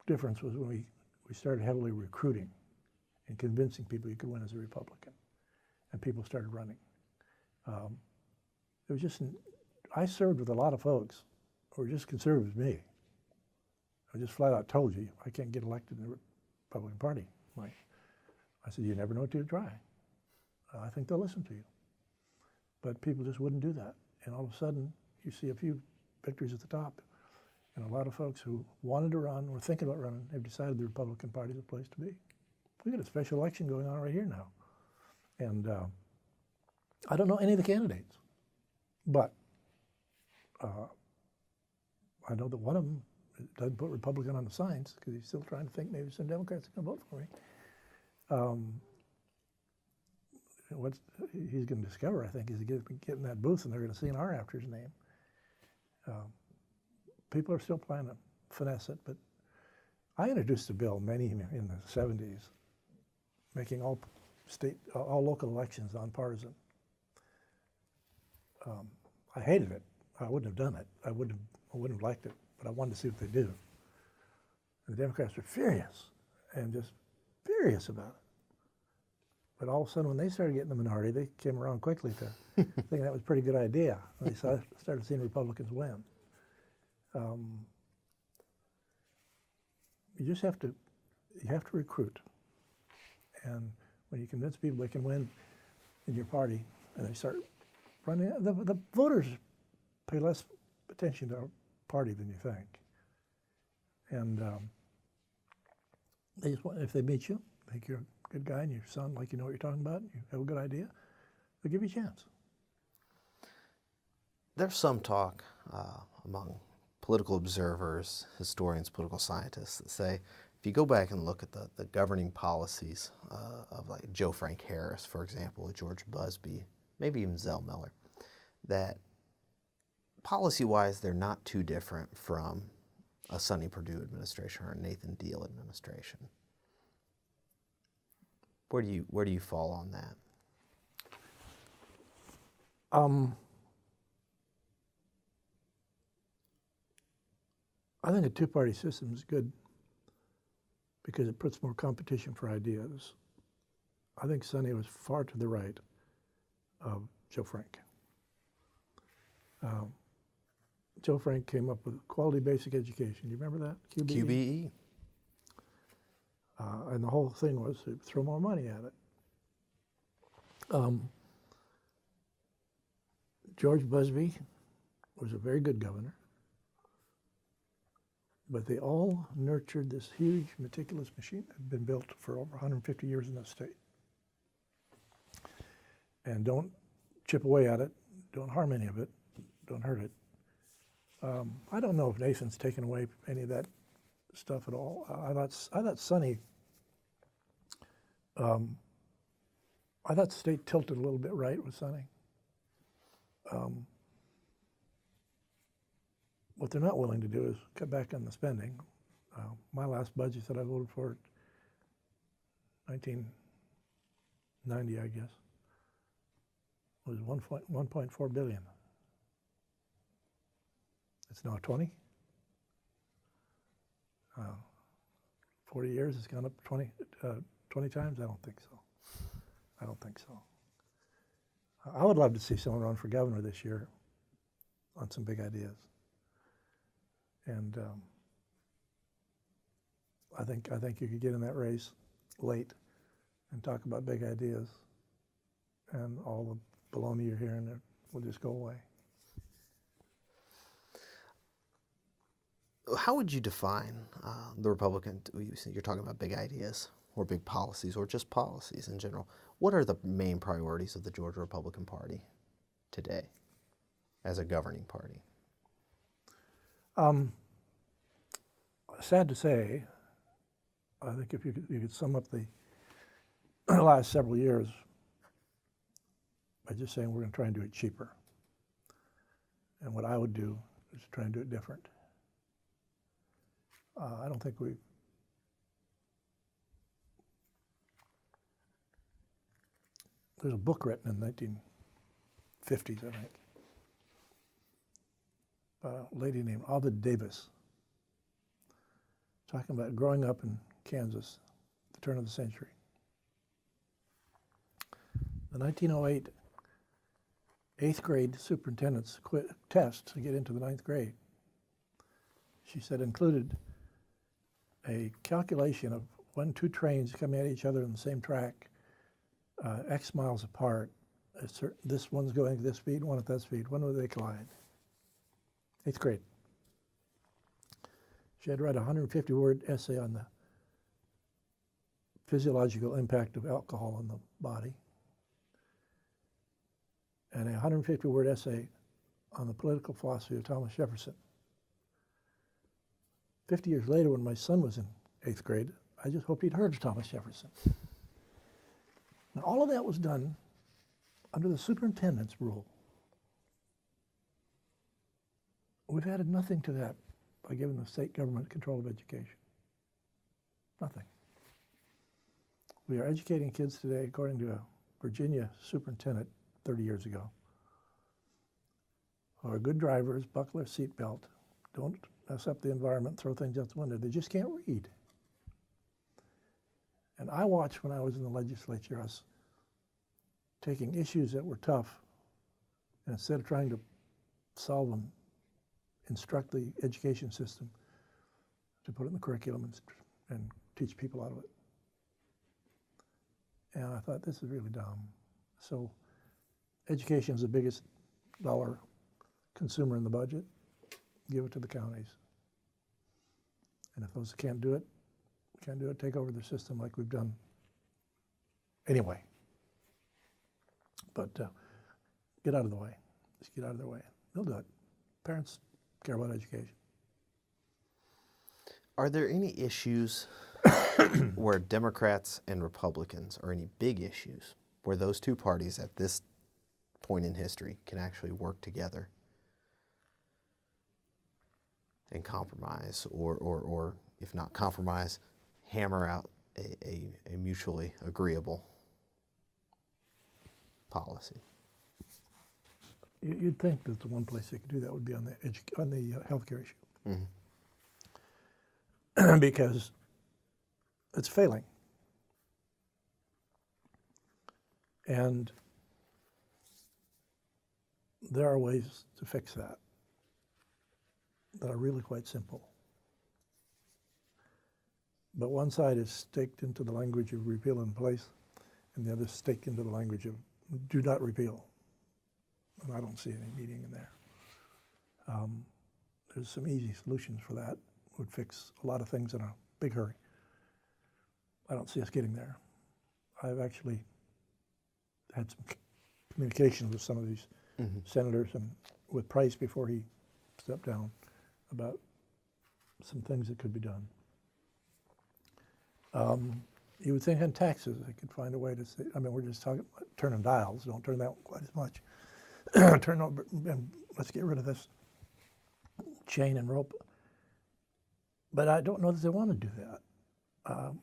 S2: difference was when we started heavily recruiting and convincing people you could win as a Republican, and people started running. It was just, I served with a lot of folks who were just conservative as me. I just flat out told you, I can't get elected in the Republican Party. I said, you never know until you try. I think they'll listen to you. But people just wouldn't do that. And all of a sudden, you see a few victories at the top. And a lot of folks who wanted to run or thinking about running have decided the Republican Party is the place to be. We've got a special election going on right here now. And I don't know any of the candidates. But I know that one of them doesn't put Republican on the signs because he's still trying to think maybe some Democrats are going to vote for me. What he's going to discover, I think, is get in that booth and they're going to see an R after his name. People are still trying to finesse it, but I introduced a bill in the 70s, making all local elections nonpartisan. I hated it. I wouldn't have done it. I wouldn't have liked it, but I wanted to see what they do. And the Democrats were furious, and just furious about it. But all of a sudden, when they started getting the minority, they came around quickly to think that was a pretty good idea. They started seeing Republicans win. You just have to recruit. And when you convince people they can win in your party, and they start running, the voters pay less attention to our party than you think. And they just want, if they meet you, think you're a good guy and you sound like you know what you're talking about, and you have a good idea, they'll give you a chance.
S1: There's some talk among political observers, historians, political scientists that say, if you go back and look at the governing policies of like Joe Frank Harris, for example, or George Busby, maybe even Zell Miller, that policy-wise they're not too different from a Sonny Perdue administration or a Nathan Deal administration. Where do you fall on that?
S2: I think a two-party system is good because it puts more competition for ideas. I think Sonny was far to the right of Joe Frank. Joe Frank came up with quality basic education. You remember that?
S1: QBE.
S2: And the whole thing was to throw more money at it. George Busby was a very good governor, but they all nurtured this huge, meticulous machine that had been built for over 150 years in this state. And don't chip away at it, don't harm any of it, don't hurt it. I don't know if Nathan's taken away any of that stuff at all. I thought Sonny, I thought the state tilted a little bit right with Sonny. What they're not willing to do is cut back on the spending. My last budget that I voted for, 1990, I guess, was 1.4 billion. It's now 20. 40 years, it's gone up 20 times? I don't think so. I don't think so. I would love to see someone run for governor this year on some big ideas. And I think you could get in that race late and talk about big ideas, and all the baloney you're hearing there will just go away.
S1: How would you define the Republican? You're talking about big ideas or big policies or just policies in general. What are the main priorities of the Georgia Republican Party today as a governing party?
S2: Sad to say, I think if you could sum up the last several years, by just saying we're going to try and do it cheaper. And what I would do is try and do it different. I don't think there's a book written in the 1950s, I think, by a lady named Ovid Davis, talking about growing up in Kansas at the turn of the century. The 1908 8th grade superintendent's test to get into the 9th grade, she said, included a calculation of when two trains coming at each other on the same track, X miles apart, this one's going at this speed, one at that speed, when will they collide? 8th grade. She had to write a 150-word essay on the physiological impact of alcohol on the body, and a 150-word essay on the political philosophy of Thomas Jefferson. 50 years later, when my son was in 8th grade, I just hoped he'd heard of Thomas Jefferson. And all of that was done under the superintendent's rule. We've added nothing to that by giving the state government control of education. Nothing. We are educating kids today, according to a Virginia superintendent 30 years ago, who are good drivers, buckle their seatbelt, don't mess up the environment, throw things out the window. They just can't read. And I watched when I was in the legislature us taking issues that were tough, and instead of trying to solve them, instruct the education system to put it in the curriculum and teach people out of it. And I thought, this is really dumb. So education is the biggest dollar consumer in the budget. Give it to the counties. And if those can't do it, take over the system like we've done anyway. But get out of the way. Just get out of their way. They'll do it. Parents care about education.
S1: Are there any issues where Democrats and Republicans, or any big issues, where those two parties at this point in history can actually work together and compromise, or if not compromise, hammer out a mutually agreeable policy?
S2: You'd think that the one place they could do that would be on the healthcare issue, because it's failing, and there are ways to fix that are really quite simple. But one side is staked into the language of repeal in place, and the other is staked into the language of do not repeal. And I don't see any meeting in there. There's some easy solutions for that. Would fix a lot of things in a big hurry. I don't see us getting there. I've actually had some communications with some of these senators and with Price before he stepped down about some things that could be done. You would think on taxes they could find a way to say, I mean, we're just talking about turning dials, don't turn that one quite as much. Turn over, and let's get rid of this chain and rope. But I don't know that they want to do that.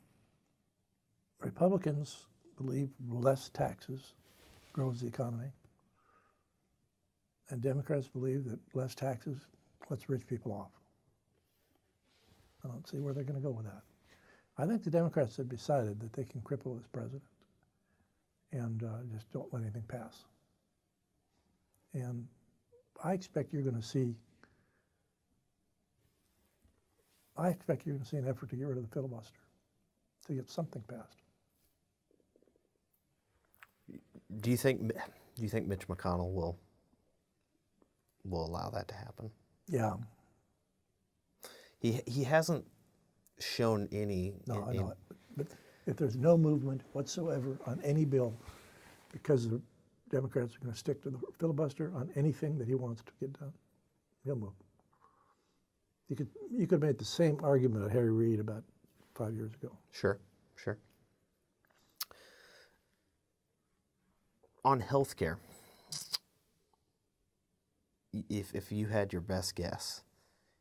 S2: Republicans believe less taxes grows the economy. And Democrats believe that less taxes lets rich people off. I don't see where they're going to go with that. I think the Democrats have decided that they can cripple this president and just don't let anything pass. And I expect you're going to see an effort to get rid of the filibuster, to get something passed.
S1: Do you think Mitch McConnell will allow that to happen?
S2: Yeah.
S1: He hasn't shown any.
S2: No, I know it. But if there's no movement whatsoever on any bill, because the Democrats are going to stick to the filibuster on anything that he wants to get done, he'll move. You could have made the same argument at Harry Reid about 5 years ago.
S1: Sure. On healthcare, if you had your best guess,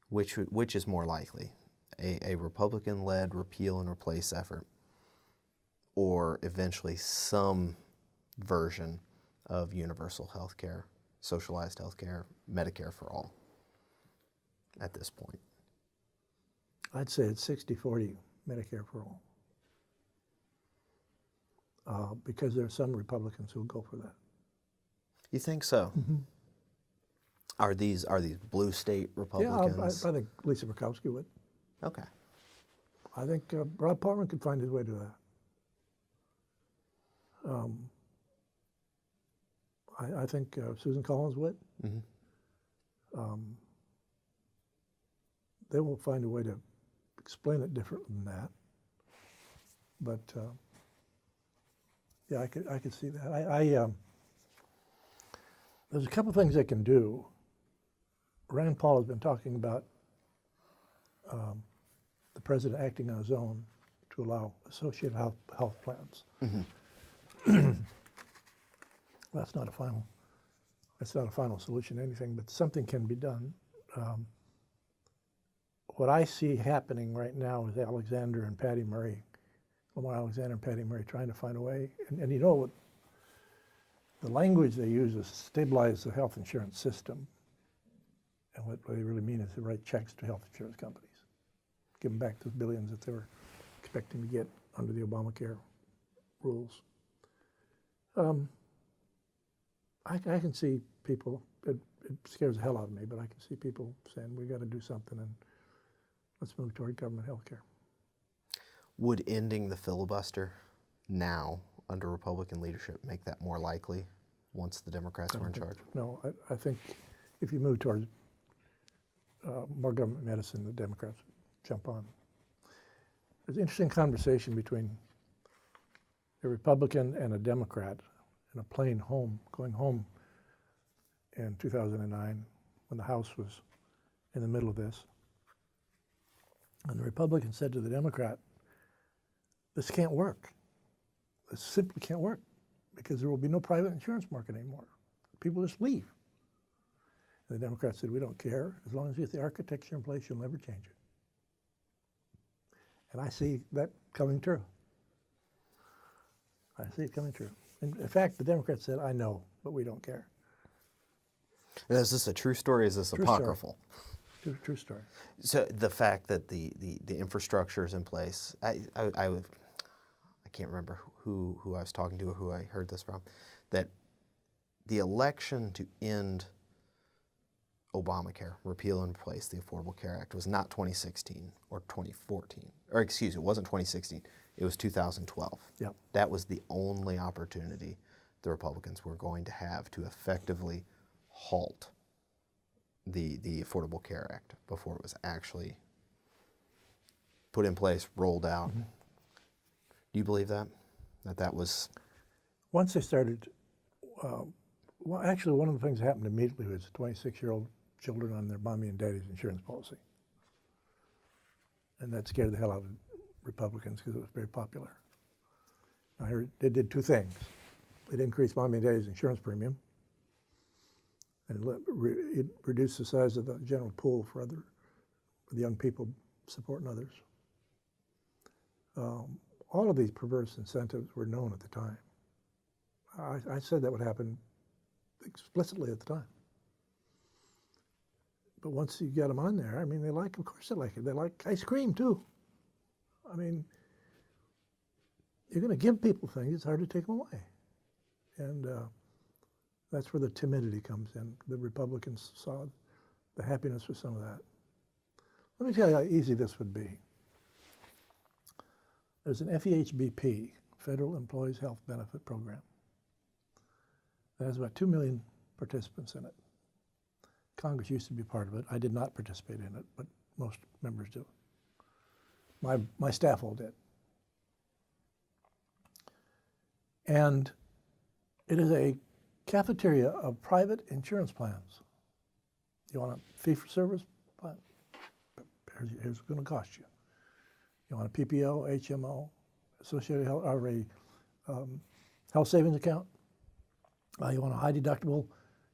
S1: which is more likely, a Republican-led repeal and replace effort, or eventually some version of universal health care, socialized health care, Medicare for all at this point?
S2: I'd say it's 60-40 Medicare for all. Because there are some Republicans who will go for that.
S1: You think so?
S2: Mm-hmm.
S1: Are these blue state Republicans?
S2: Yeah, I think Lisa Murkowski would.
S1: Okay.
S2: I think Rob Portman could find his way to that. I think Susan Collins would.
S1: Mm-hmm.
S2: They will find a way to explain it different than that. But yeah, I could see that. There's a couple of things they can do. Rand Paul has been talking about the president acting on his own to allow associated health plans.
S1: Mm-hmm.
S2: That's not a final solution to anything, but something can be done. What I see happening right now is Lamar Alexander and Patty Murray trying to find a way. And you know what? The language they use is stabilize the health insurance system. And what they really mean is to write checks to health insurance companies, give them back those billions that they were expecting to get under the Obamacare rules. I can see people, it scares the hell out of me, but I can see people saying we got to do something and let's move toward government health care.
S1: Would ending the filibuster now under Republican leadership make that more likely once the Democrats were in charge?
S2: No, I think if you move toward more government medicine, the Democrats jump on. There's an interesting conversation between a Republican and a Democrat in a plane going home in 2009 when the House was in the middle of this. And the Republican said to the Democrat, this can't work. This simply can't work because there will be no private insurance market anymore. People just leave. And the Democrats said, we don't care. As long as you get the architecture in place, you'll never change it. And I see that coming true. I see it coming true. In fact, the Democrats said, I know, but we don't care.
S1: And is this a true story or is this apocryphal?
S2: True story.
S1: So the fact that the infrastructure is in place, I can't remember who I was talking to or who I heard this from, that the election to end Obamacare, repeal and replace the Affordable Care Act, was not 2016 or 2014. Or excuse me, it wasn't 2016. It was 2012.
S2: Yep.
S1: That was the only opportunity the Republicans were going to have to effectively halt the Affordable Care Act before it was actually put in place, rolled out. Mm-hmm. Do you believe that? That was...
S2: Once they started, well, actually one of the things that happened immediately was 26-year-old children on their mommy and daddy's insurance policy. And that scared the hell out of Republicans because it was very popular. Now, they did two things. It increased mommy and daddy's insurance premium, and it reduced the size of the general pool for the young people supporting others. All of these perverse incentives were known at the time. I said that would happen explicitly at the time. But once you get them on there, I mean, of course they like it. They like ice cream too. I mean, you're going to give people things, it's hard to take them away. And that's where the timidity comes in. The Republicans saw the happiness with some of that. Let me tell you how easy this would be. There's an FEHBP, Federal Employees Health Benefit Program, that has about 2 million participants in it. Congress used to be part of it. I did not participate in it, but most members do. My staff all did. And it is a cafeteria of private insurance plans. You want a fee-for-service plan? Here's what it's going to cost you. You want a PPO, HMO, associated health, or a health savings account? You want a high deductible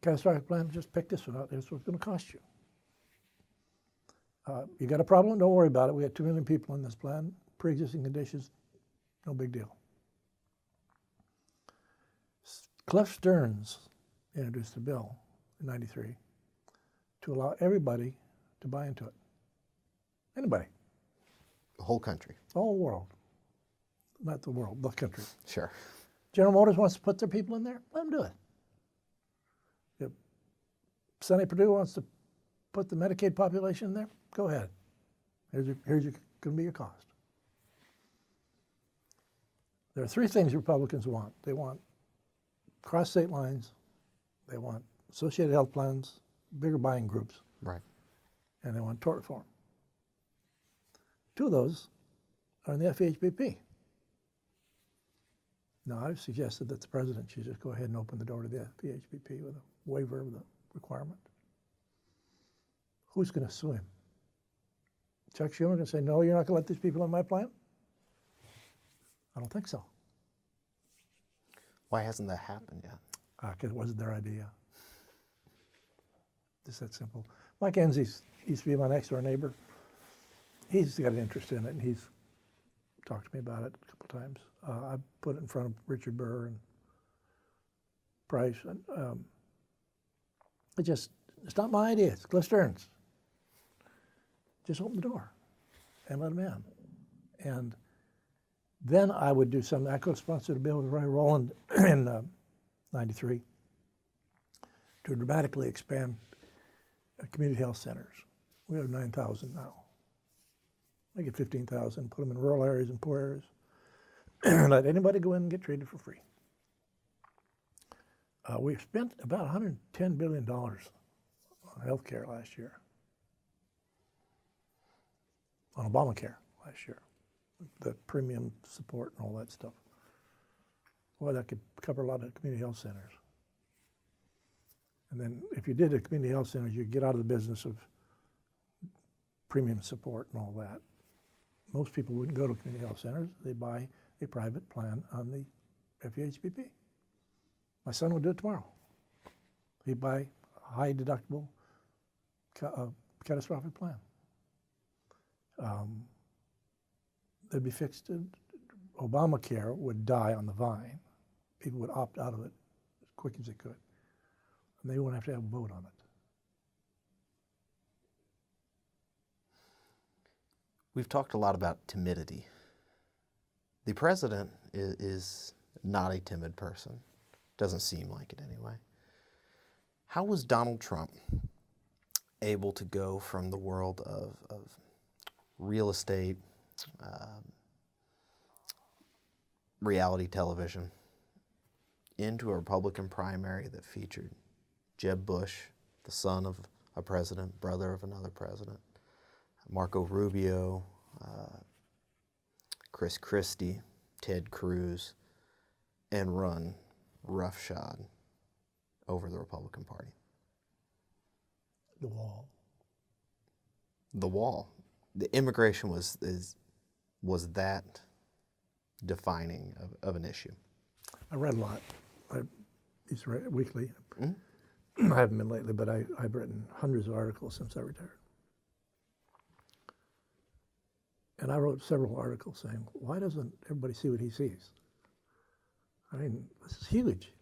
S2: catastrophic plan, just pick this one out. Here's what it's going to cost you. You got a problem? Don't worry about it. We got 2 million people in this plan. Pre-existing conditions, no big deal. Cliff Stearns introduced a bill in '93 to allow everybody to buy into it. Anybody.
S1: The whole country.
S2: The whole world. Not the world, the country.
S1: Sure.
S2: General Motors wants to put their people in there, let them do it. If Sonny Perdue wants to put the Medicaid population in there, go ahead. Here's going to be your cost. There are 3 things Republicans want. They want cross state lines, they want associated health plans, bigger buying groups,
S1: Right.
S2: and they want tort reform. 2 of those are in the FEHBP. Now, I've suggested that the president should just go ahead and open the door to the FEHBP with a waiver of the requirement. Who's going to sue him? Chuck Schumer going to say, no, you're not going to let these people in my plan? I don't think so.
S1: Why hasn't that happened yet?
S2: Because it wasn't their idea. Just that simple. Mike Enzi used to be my next door neighbor. He's got an interest in it, and he's talked to me about it a couple times. I put it in front of Richard Burr and Price. And, it's not my idea. It's Cliff Stearns. Just open the door and let them in. And then I would do something. I could have sponsored a bill with Roy Rowland in '93 to dramatically expand community health centers. We have 9,000 now. Make it 15,000, put them in rural areas and poor areas. Let anybody go in and get treated for free. We've spent about $110 billion on health care last year. On Obamacare last year. The premium support and all that stuff. Boy, that could cover a lot of community health centers. And then if you did a community health centers, you'd get out of the business of premium support and all that. Most people wouldn't go to community health centers. They buy a private plan on the FEHBP. My son would do it tomorrow. He'd buy a high deductible catastrophic plan. They'd be fixed. Obamacare would die on the vine. People would opt out of it as quick as they could. And they wouldn't have to have a vote on it.
S1: We've talked a lot about timidity. The president is not a timid person. Doesn't seem like it anyway. How was Donald Trump able to go from the world of real estate, reality television, into a Republican primary that featured Jeb Bush, the son of a president, brother of another president, Marco Rubio, Chris Christie, Ted Cruz, and run roughshod over the Republican Party?
S2: The wall.
S1: The wall. The immigration was that defining of an issue.
S2: I read a lot. I used to write weekly. Mm-hmm. I haven't been lately, but I've written hundreds of articles since I retired. And I wrote several articles saying, why doesn't everybody see what he sees? I mean, this is huge.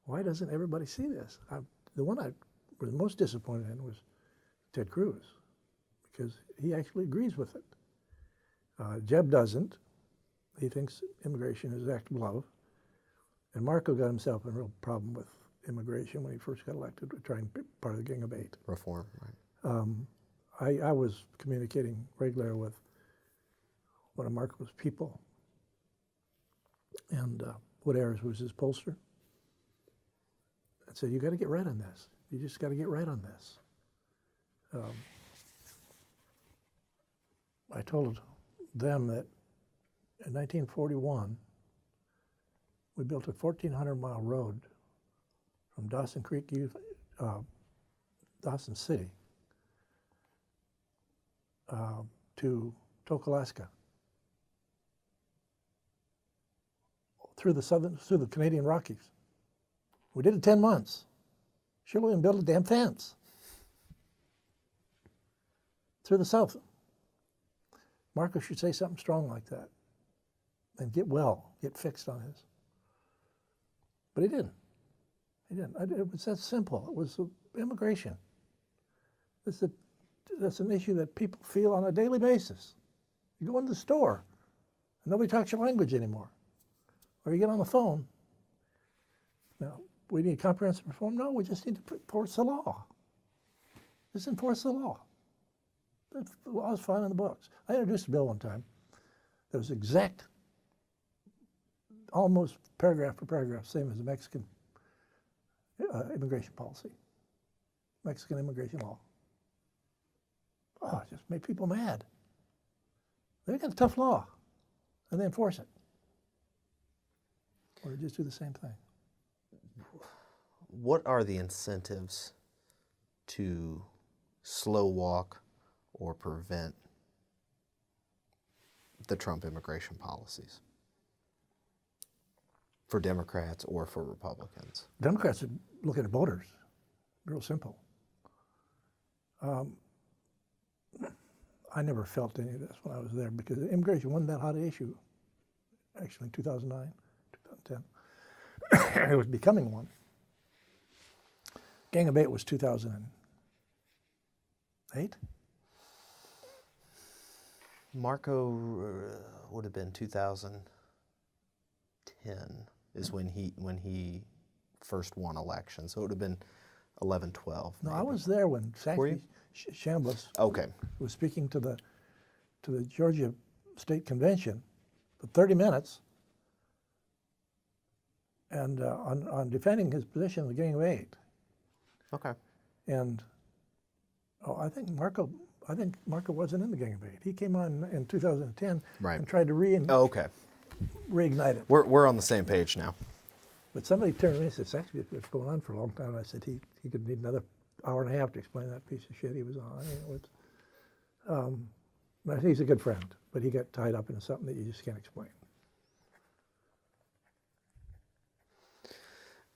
S2: Why doesn't everybody see this? The one I was most disappointed in was Ted Cruz, because he actually agrees with it. Jeb doesn't. He thinks immigration is an act of love. And Marco got himself in a real problem with immigration when he first got elected, trying to be part of the Gang of Eight.
S1: Reform, right.
S2: I was communicating regularly with one of Marco's people, and Wood Ayers was his pollster. I said, you got to get right on this. You just got to get right on this. I told them that in 1941, we built a 1,400-mile road from Dawson Creek, Dawson City, to Tokalaska, through the Canadian Rockies. We did it 10 months. She'll even build a damn fence through the South. Marco should say something strong like that and get fixed on his. But he didn't. He didn't. It was that simple. It was immigration. That's an issue that people feel on a daily basis. You go into the store, and nobody talks your language anymore. Or you get on the phone. Now, we need comprehensive reform? No, we just need to enforce the law. Just enforce the law. The law is fine in the books. I introduced a bill one time that was exact, almost paragraph for paragraph, same as the Mexican immigration policy, Mexican immigration law. Oh, it just made people mad. They've got a tough law, and they enforce it. Or just do the same thing.
S1: What are the incentives to slow walk or prevent the Trump immigration policies for Democrats or for Republicans?
S2: Democrats are looking at voters. Real simple. I never felt any of this when I was there because immigration wasn't that hot an issue, actually, in 2009, 2010. It was becoming one. Gang of Eight was 2008.
S1: Marco would have been 2010 is when he first won election. So it would have been 11, 12.
S2: No,
S1: maybe.
S2: I was there when Saxby Chambliss was speaking to the Georgia State Convention for 30 minutes and on defending his position in the Gang of Eight.
S1: Okay.
S2: And I think Marco wasn't in the Gang of Eight. He came on in 2010 and tried to reignite it.
S1: We're on the same page now.
S2: But somebody turned to me and said, Saxby, it's going on for a long time. And I said, he could need another hour and a half to explain that piece of shit he was on. He's a good friend, but he got tied up into something that you just can't explain.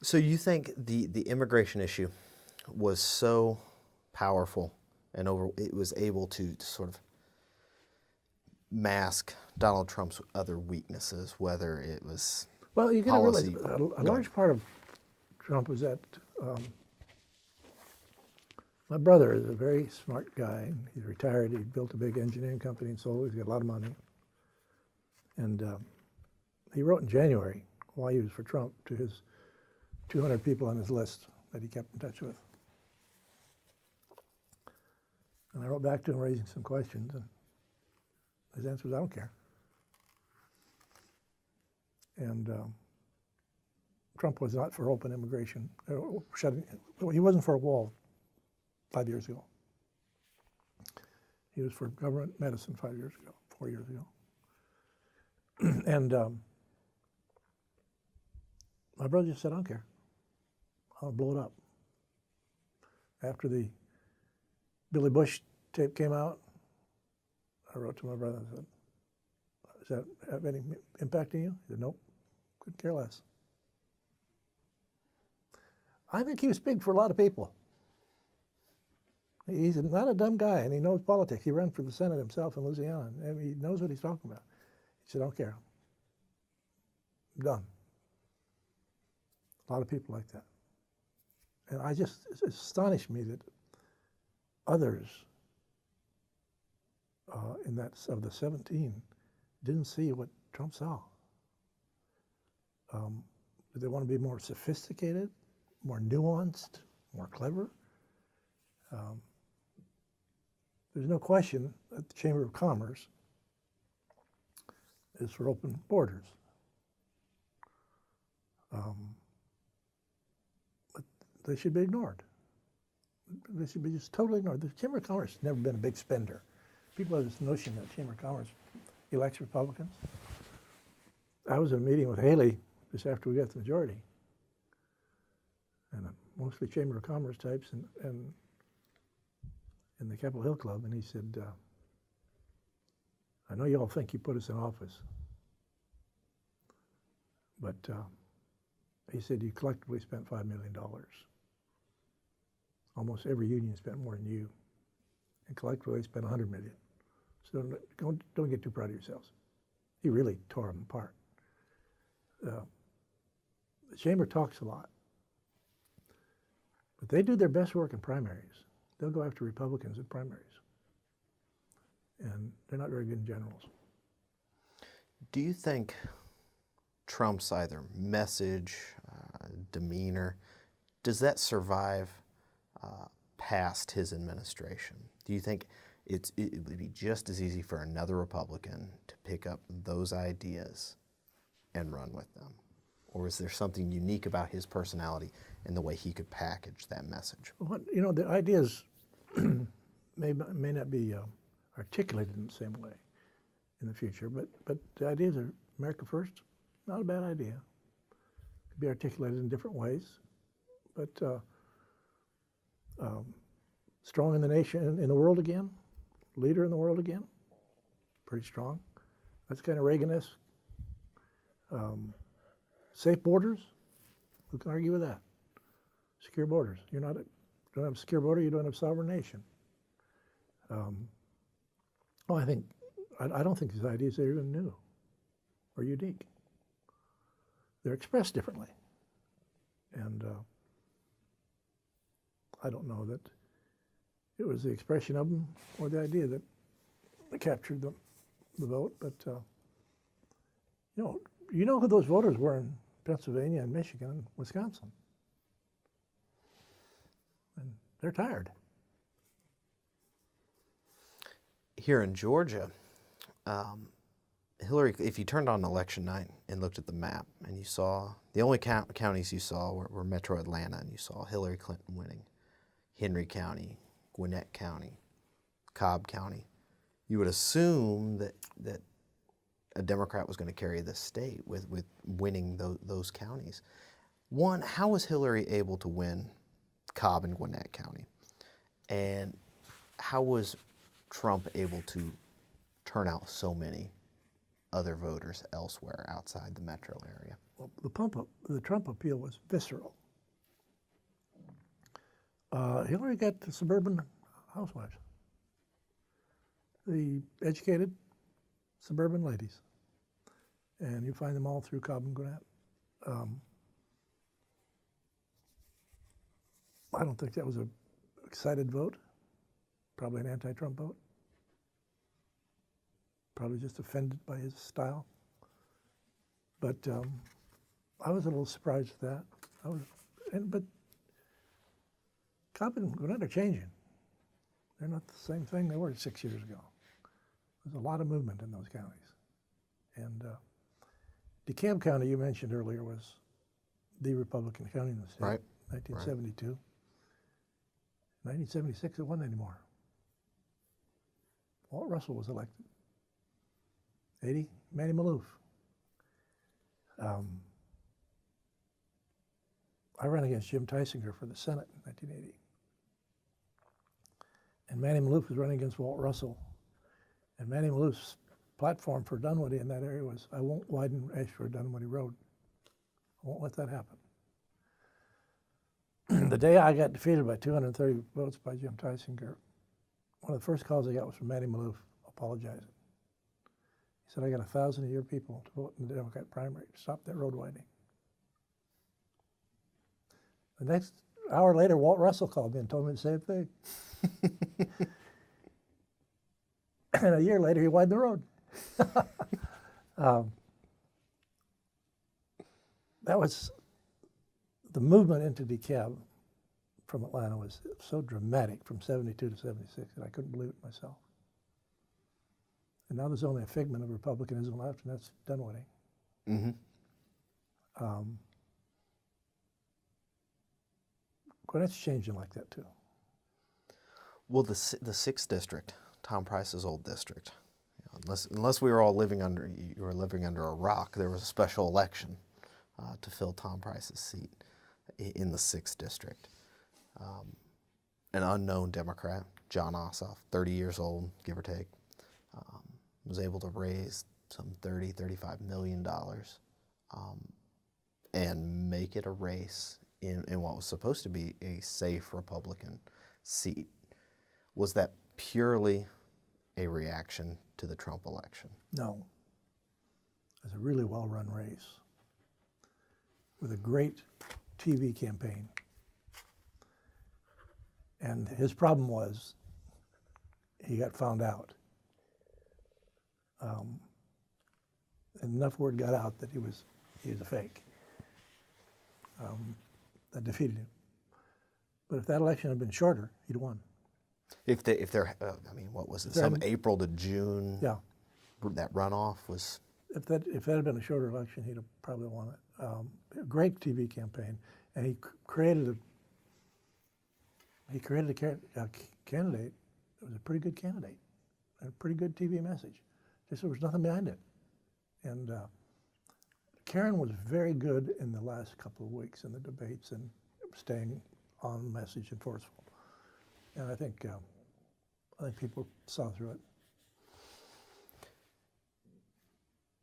S1: So you think the immigration issue was so powerful and it was able to sort of mask Donald Trump's other weaknesses, whether it was
S2: you got to realize a large part of Trump was that my brother is a very smart guy. He's retired. He built a big engineering company in Seoul. He's got a lot of money. And he wrote in January why he was for Trump to his 200 people on his list that he kept in touch with. And I wrote back to him raising some questions, and his answer was, I don't care. And Trump was not for open immigration. He wasn't for a wall 5 years ago. He was for government medicine 4 years ago. And my brother just said, I don't care. I'll blow it up. After the Billy Bush tape came out, I wrote to my brother and said, does that have any impact on you? He said, nope, couldn't care less. I think he was big for a lot of people. He's not a dumb guy, and he knows politics. He ran for the Senate himself in Louisiana, and he knows what he's talking about. He said, I don't care. I'm done. A lot of people like that. And it astonished me that others of the 17 didn't see what Trump saw. Did they want to be more sophisticated, more nuanced, more clever? There's no question that the Chamber of Commerce is for open borders. But they should be ignored. They should be just totally ignored. The Chamber of Commerce has never been a big spender. People have this notion that Chamber of Commerce elects Republicans. I was in a meeting with Haley just after we got the majority, and mostly Chamber of Commerce types, and in the Capitol Hill Club, and he said, I know you all think you put us in office, but he said you collectively spent $5 million Almost every union spent more than you, and collectively they spent $100 million. So don't get too proud of yourselves. He really tore them apart. The chamber talks a lot, but they do their best work in primaries. They'll go after Republicans in primaries, and they're not very good in generals.
S1: Do you think Trump's either message, demeanor, does that survive past his administration? Do you think it would be just as easy for another Republican to pick up those ideas and run with them? Or is there something unique about his personality and the way he could package that message?
S2: Well, the ideas may not be articulated in the same way in the future, but the ideas are America first, not a bad idea. Could be articulated in different ways, but strong in the nation, in the world again, leader in the world again, pretty strong. That's kind of Reagan-esque. Safe borders, who can argue with that? Secure borders. You don't have a secure border, you don't have a sovereign nation. I don't think these ideas are even new or unique. They're expressed differently. And I don't know that it was the expression of them or the idea that captured the vote, but you know who those voters were in Pennsylvania and Michigan and Wisconsin. And they're tired.
S1: Here in Georgia, Hillary, if you turned on election night and looked at the map and you saw, the only counties you saw were Metro Atlanta, and you saw Hillary Clinton winning. Henry County, Gwinnett County, Cobb County. You would assume that a Democrat was going to carry the state with winning those counties. One, how was Hillary able to win Cobb and Gwinnett County? And how was Trump able to turn out so many other voters elsewhere outside the metro area?
S2: Well, the Trump appeal was visceral. Hillary got the suburban housewives, the educated suburban ladies, and you find them all through Cobb and Gwinnett. I don't think that was an excited vote, probably an anti-Trump vote, probably just offended by his style. But I was a little surprised at that. But Cobb and Gwinnett are changing. They're not the same thing they were 6 years ago. There's a lot of movement in those counties. And DeKalb County, you mentioned earlier, was the Republican county in the state.
S1: Right.
S2: 1972. Right. 1976, it wasn't anymore. Walt Russell was elected. 80, Manny Maloof. I ran against Jim Tysinger for the Senate in 1980. And Manny Maloof was running against Walt Russell. And Manny Maloof's platform for Dunwoody in that area was, I won't widen Ashford-Dunwoody Road. I won't let that happen. The day I got defeated by 230 votes by Jim Tysinger, one of the first calls I got was from Manny Maloof apologizing. He said, I got 1,000 of your people to vote in the Democrat primary to stop that road widening. The next hour later, Walt Russell called me and told me the same thing. And a year later, he widened the road. That was, the movement into DeKalb from Atlanta was so dramatic from 72 to 76 that I couldn't believe it myself. And now there's only a figment of republicanism left, and that's Dunwoody. Mm-hmm. Gwinnett's changing like that too.
S1: Well, the 6th district, Tom Price's old district, unless we were all living under a rock, there was a special election to fill Tom Price's seat in the 6th district. An unknown Democrat, John Ossoff, 30 years old, give or take, was able to raise some $35 million and make it a race in what was supposed to be a safe Republican seat. Was that purely a reaction to the Trump election?
S2: No. It was a really well-run race with a great TV campaign. And his problem was he got found out. And enough word got out that he was a fake. That defeated him. But if that election had been shorter, he'd won.
S1: If there, I mean, what was it? Some April to June.
S2: Yeah.
S1: That runoff was.
S2: If that had been a shorter election, he'd have probably won it. A great TV campaign, and he created a candidate. It was a pretty good candidate, a pretty good TV message. Just there was nothing behind it. And Karen was very good in the last couple of weeks in the debates and staying on message and forceful. And I think people saw through it.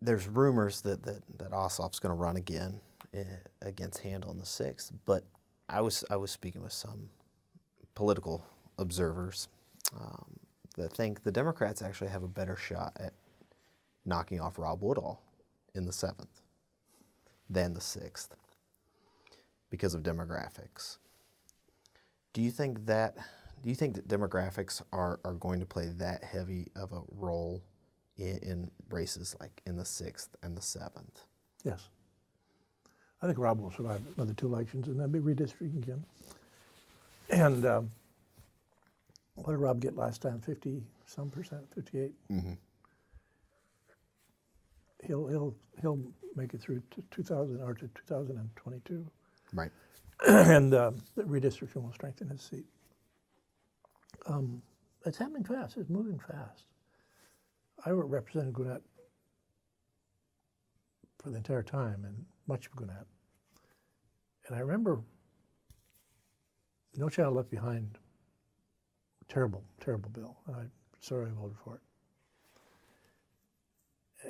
S1: There's rumors that Ossoff's going to run again against Handel on the 6th, but I was speaking with some political observers that think the Democrats actually have a better shot at knocking off Rob Woodall in the 7th than the 6th because of demographics. Do you think that demographics are going to play that heavy of a role in races like in the 6th and the 7th?
S2: Yes. I think Rob will survive another 2 elections, and that'll be redistricting again. And what did Rob get last time? 50-some%, 58.
S1: Mm-hmm.
S2: He'll make it through to 2022.
S1: Right.
S2: And the redistricting will strengthen his seat. It's happening fast. It's moving fast. I represented Gwinnett for the entire time, and much of Gwinnett. And I remember No Child Left Behind, terrible, terrible bill. And I'm sorry I voted for it.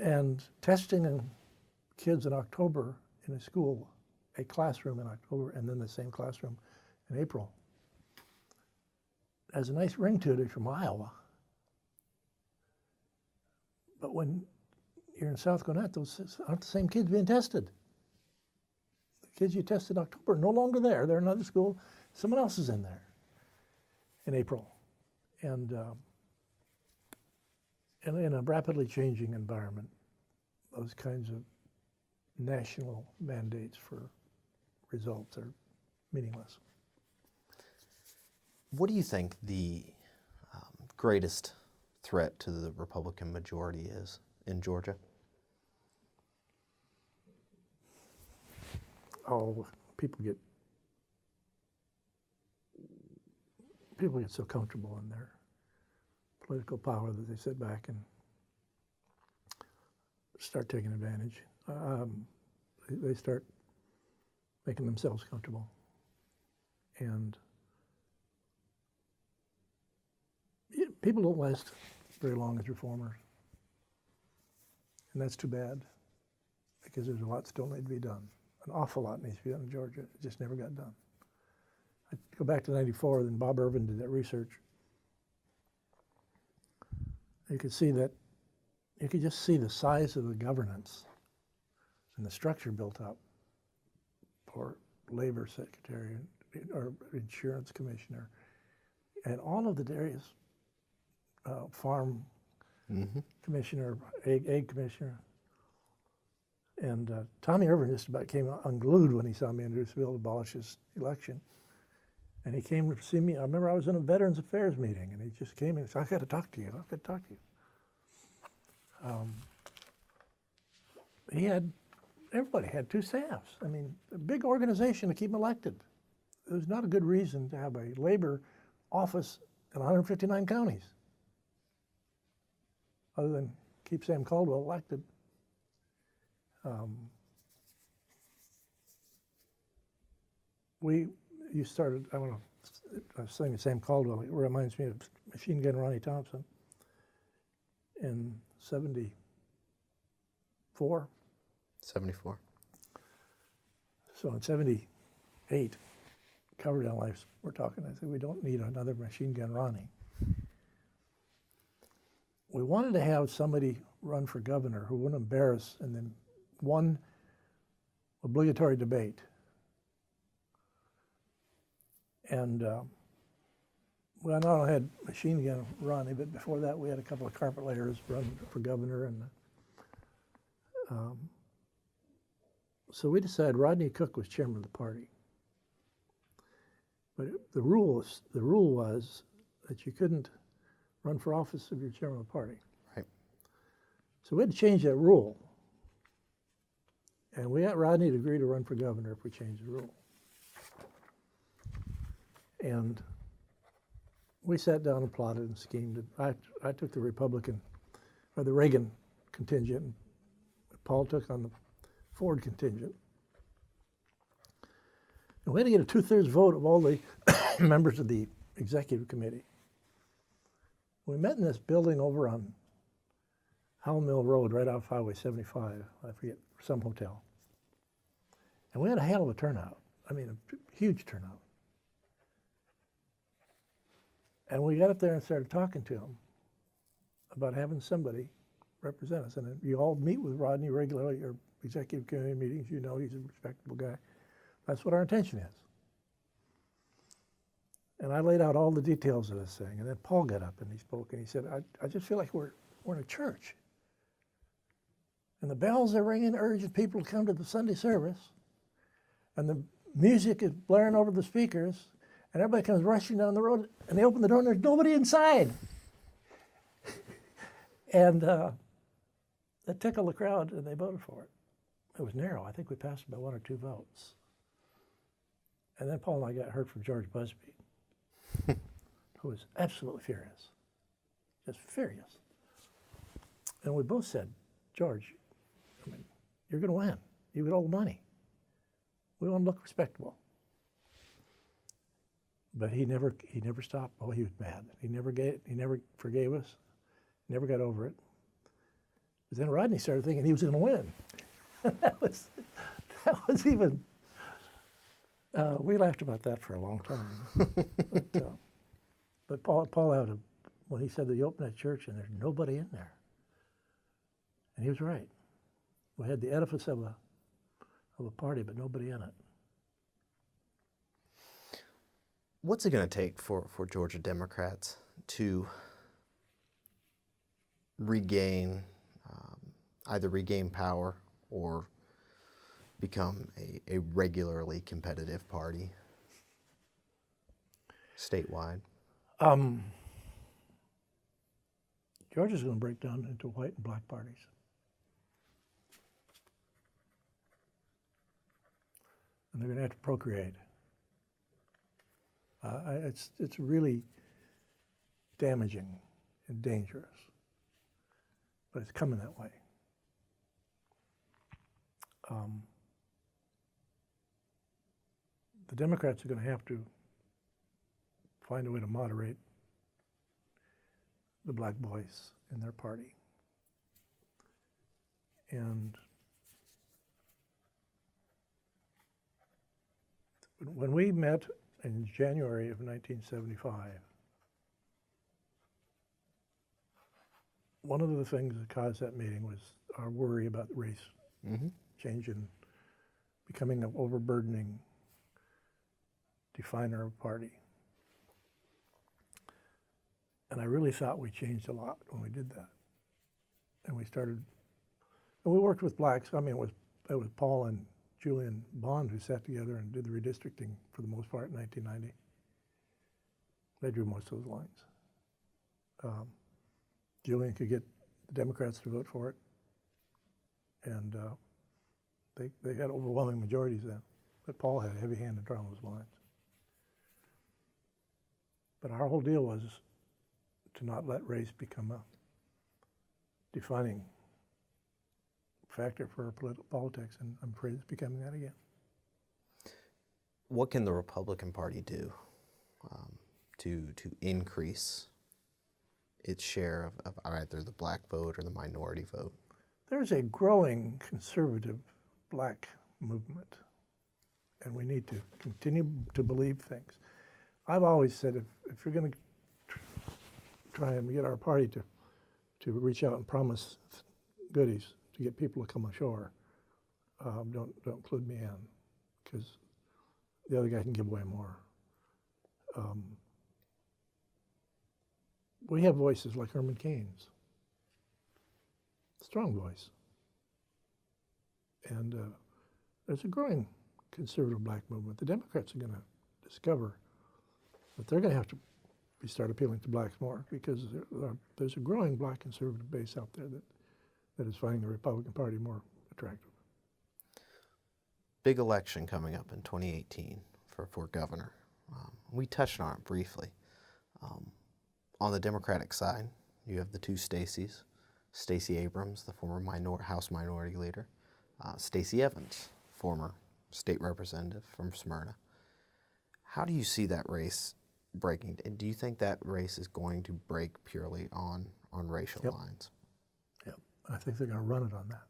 S2: And testing kids in October in a school, a classroom in October, and then the same classroom in April, has a nice ring to it if you're from Iowa. But when you're in South Gwinnett, those aren't the same kids being tested. The kids you tested in October are no longer there. They're in another school. Someone else is in there in April. And in a rapidly changing environment, those kinds of national mandates for results are meaningless.
S1: What do you think the greatest threat to the Republican majority is in Georgia?
S2: Oh, people get so comfortable in their political power that they sit back and start taking advantage. They start making themselves comfortable. And people don't last very long as reformers. And that's too bad, because there's a lot still need to be done. An awful lot needs to be done in Georgia. It just never got done. I go back to '94, then Bob Irvin did that research. You could see that, you could just see the size of the governance and the structure built up for labor secretary or insurance commissioner, and all of the various farm commissioner, egg commissioner. And Tommy Irvin just about came unglued when he saw me introduce the bill to abolish his election. And he came to see me. I remember I was in a Veterans Affairs meeting, and he just came and said, "I've got to talk to you. I've got to talk to you." Everybody had 2 staffs. I mean, a big organization to keep them elected. It was not a good reason to have a labor office in 159 counties, other than keep Sam Caldwell elected. You started, I was saying Sam Caldwell, it reminds me of Machine Gun Ronnie Thompson in 74.
S1: 74.
S2: So in 78, 2008, Coverdell and I were talking. I said, we don't need another machine gun Ronnie. We wanted to have somebody run for governor who wouldn't embarrass, and then one obligatory debate. And we not only had machine gun Ronnie, but before that we had a couple of carpet layers run for governor. And so we decided Rodney Cook was chairman of the party. But the rule was that you couldn't run for office if you're chairman of the party.
S1: Right.
S2: So we had to change that rule. And we got Rodney to agree to run for governor if we changed the rule. And we sat down and plotted and schemed. I took the Republican, or the Reagan contingent, and Paul took on the Ford contingent. And we had to get a 2/3 vote of all the members of the executive committee. We met in this building over on Howell Mill Road, right off Highway 75, I forget, some hotel. And we had a hell of a turnout. I mean, a huge turnout. And we got up there and started talking to him about having somebody represent us. And you all meet with Rodney regularly at your executive committee meetings. You know he's a respectable guy. That's what our intention is. And I laid out all the details of this thing. And then Paul got up and he spoke and he said, I just feel like we're in a church. And the bells are ringing, urging people to come to the Sunday service. And the music is blaring over the speakers. And everybody comes rushing down the road, and they open the door, and there's nobody inside. And that tickled the crowd, and they voted for it. It was narrow. I think we passed by 1 or 2 votes. And then Paul and I got heard from George Busby, who was absolutely furious, just furious. And we both said, George, I mean, you're going to win. You get all the money. We want to look respectable. But he never stopped. Oh, he was mad. He never forgave us. Never got over it. But then Rodney started thinking he was going to win. that was even. We laughed about that for a long time. but Paul had when he said that he opened that church and there's nobody in there, and he was right. We had the edifice of a party, but nobody in it.
S1: What's it going to take for Georgia Democrats to regain, either regain power or become a regularly competitive party statewide?
S2: Georgia's going to break down into white and black parties. And they're going to have to procreate. It's really damaging and dangerous, but it's coming that way. The Democrats are going to have to find a way to moderate the black voice in their party. And when we met in January of 1975, one of the things that caused that meeting was our worry about race changing, becoming an overburdening definer of party. And I really thought we changed a lot when we did that. And we worked with blacks. I mean, it was Paul and Julian Bond who sat together and did the redistricting for the most part in 1990. They drew most of those lines. Julian could get the Democrats to vote for it, and they had overwhelming majorities then. But Paul had a heavy hand in drawing those lines. But our whole deal was to not let race become a defining factor for our politics, and I'm afraid it's becoming that again.
S1: What can the Republican Party do to increase its share of either the black vote or the minority vote?
S2: There's a growing conservative black movement and we need to continue to believe things. I've always said if you're going to try and get our party to reach out and promise goodies to get people to come ashore, don't include me in, because the other guy can give away more. We have voices like Herman Cain's, strong voice, and there's a growing conservative black movement. The Democrats are going to discover that they're going to have to start appealing to blacks more, because there's a growing black conservative base out there that is finding the Republican Party more attractive.
S1: Big election coming up in 2018 for governor. We touched on it briefly. On the Democratic side, you have the two Stacys, Stacey Abrams, the former House Minority Leader, Stacey Evans, former state representative from Smyrna. How do you see that race breaking? Do you think that race is going to break purely on racial lines?
S2: Yep, I think they're going to run it on that.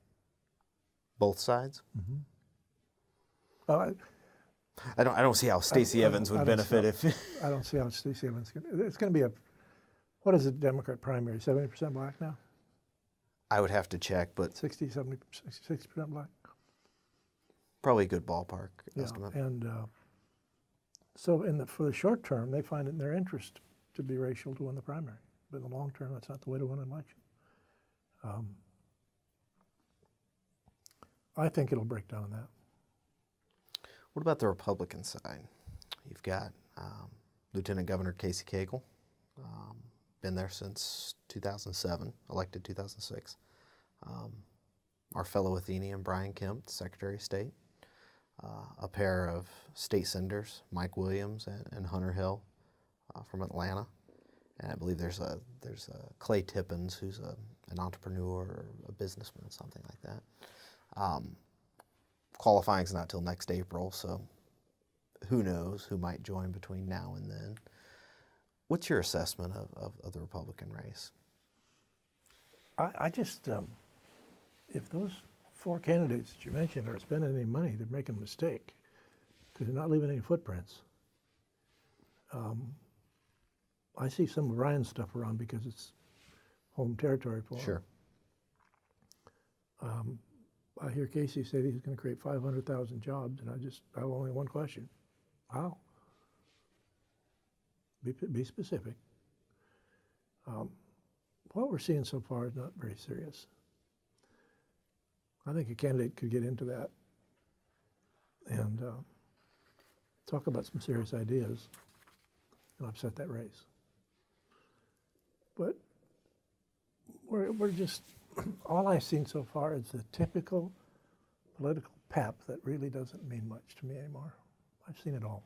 S1: Both sides?
S2: Mm-hmm.
S1: I don't see how Stacey Evans would benefit if.
S2: I don't see how Stacey Evans. It's going to be what is the Democrat primary? 70% black now?
S1: I would have to check, but
S2: 60% black.
S1: Probably a good ballpark estimate.
S2: And so for the short term, they find it in their interest to be racial to win the primary. But in the long term, that's not the way to win an election. I think it'll break down on that.
S1: What about the Republican side? You've got Lieutenant Governor Casey Cagle, been there since 2007, elected 2006. Our fellow Athenian, Brian Kemp, Secretary of State. A pair of state senators, Mike Williams and Hunter Hill from Atlanta. And I believe there's a Clay Tippins, who's an entrepreneur or a businessman, something like that. Qualifying's not till next April, so who knows who might join between now and then. What's your assessment of the Republican race?
S2: I just, if those four candidates that you mentioned are spending any money, they're making a mistake, because they're not leaving any footprints. I see some of Ryan's stuff around because it's home territory for him.
S1: Sure.
S2: I hear Casey say that he's going to create 500,000 jobs, and I have only one question: how? Be specific. What we're seeing so far is not very serious. I think a candidate could get into that and talk about some serious ideas and upset that race. But we're just, all I've seen so far is the typical political pep that really doesn't mean much to me anymore. I've seen it all.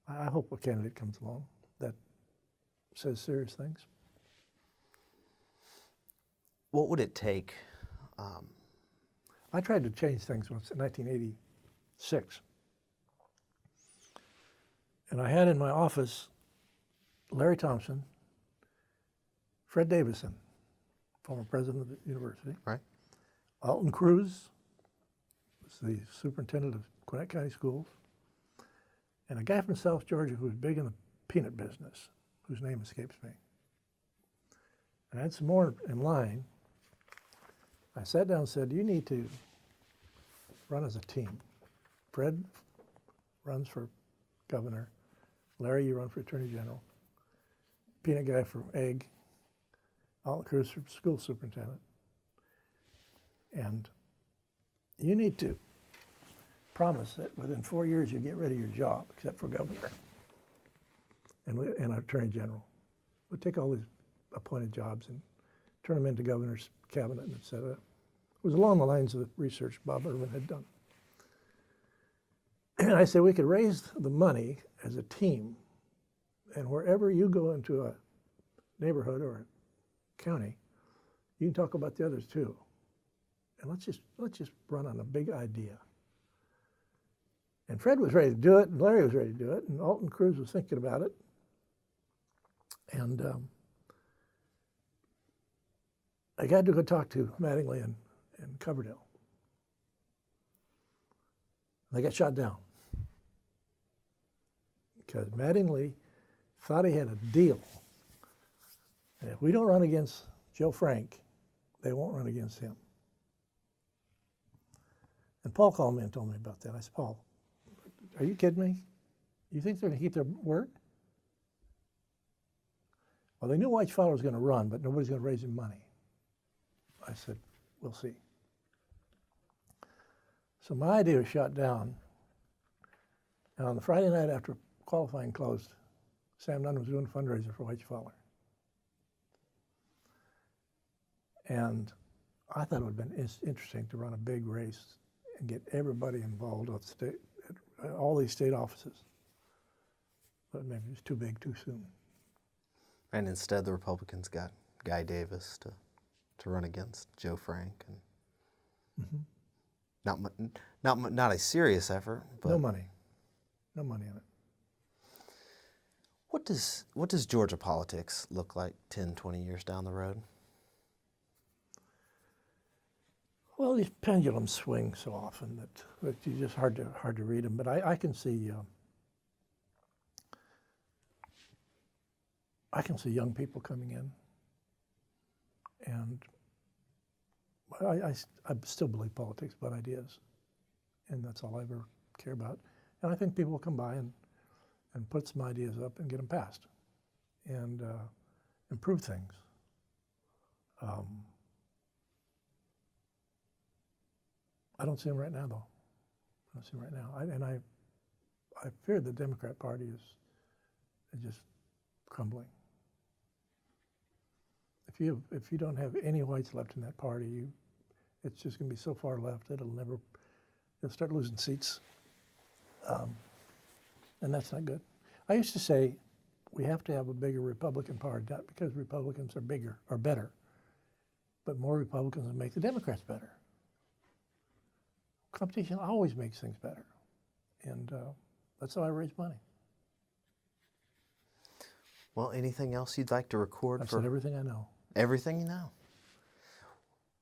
S2: I hope a candidate comes along that says serious things.
S1: What would it take?
S2: I tried to change things once in 1986. And I had in my office Larry Thompson, Fred Davison, former president of the university.
S1: Right.
S2: Alton Cruz was the superintendent of Gwinnett County Schools. And a guy from South Georgia who was big in the peanut business, whose name escapes me. And I had some more in line. I sat down and said, you need to run as a team. Fred runs for governor. Larry, you run for attorney general. Peanut guy for egg. Alton Cruz for school superintendent. And you need to promise that within 4 years you get rid of your job, except for governor and attorney general. We'll take all these appointed jobs and turn them into governor's cabinet, et cetera. It was along the lines of the research Bob Irwin had done. And I said we could raise the money as a team, and wherever you go into a neighborhood or a county, you can talk about the others too. And let's just run on a big idea. And Fred was ready to do it, and Larry was ready to do it, and Alton Cruz was thinking about it. And I got to go talk to Mattingly and Coverdell. They got shot down because Mattingly thought he had a deal. And if we don't run against Joe Frank, they won't run against him. And Paul called me and told me about that. I said, Paul, are you kidding me? You think they're going to keep their word? Well, they knew Whitefowler was going to run, but nobody's going to raise him money. I said, we'll see. So my idea was shot down. And on the Friday night after qualifying closed, Sam Nunn was doing a fundraiser for Whitefowler. And I thought it would have been interesting to run a big race and get everybody involved at all these state offices. But maybe it was too big too soon.
S1: And instead, the Republicans got Guy Davis to run against Joe Frank, and not a serious effort. But
S2: no money in it.
S1: What does Georgia politics look like 10, 20 years down the road?
S2: Well, these pendulums swing so often that it's just hard to read them. But I can see young people coming in, and I still believe politics about ideas, and that's all I ever care about. And I think people will come by and put some ideas up and get them passed, and improve things. I don't see them right now, though. I don't see them right now. I fear the Democrat Party is just crumbling. If you don't have any whites left in that party, it's just going to be so far left that it'll start losing seats, and that's not good. I used to say we have to have a bigger Republican Party, not because Republicans are bigger or better, but more Republicans will make the Democrats better. Competition always makes things better, and that's how I raise money.
S1: Well, anything else you'd like to record?
S2: I've said everything I know.
S1: Everything you know.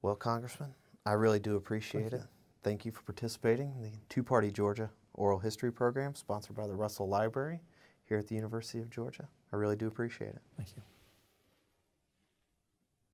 S1: Well, Congressman, I really do appreciate it. Thank you for participating in the Two-Party Georgia Oral History Program sponsored by the Russell Library here at the University of Georgia. I really do appreciate it.
S2: Thank you.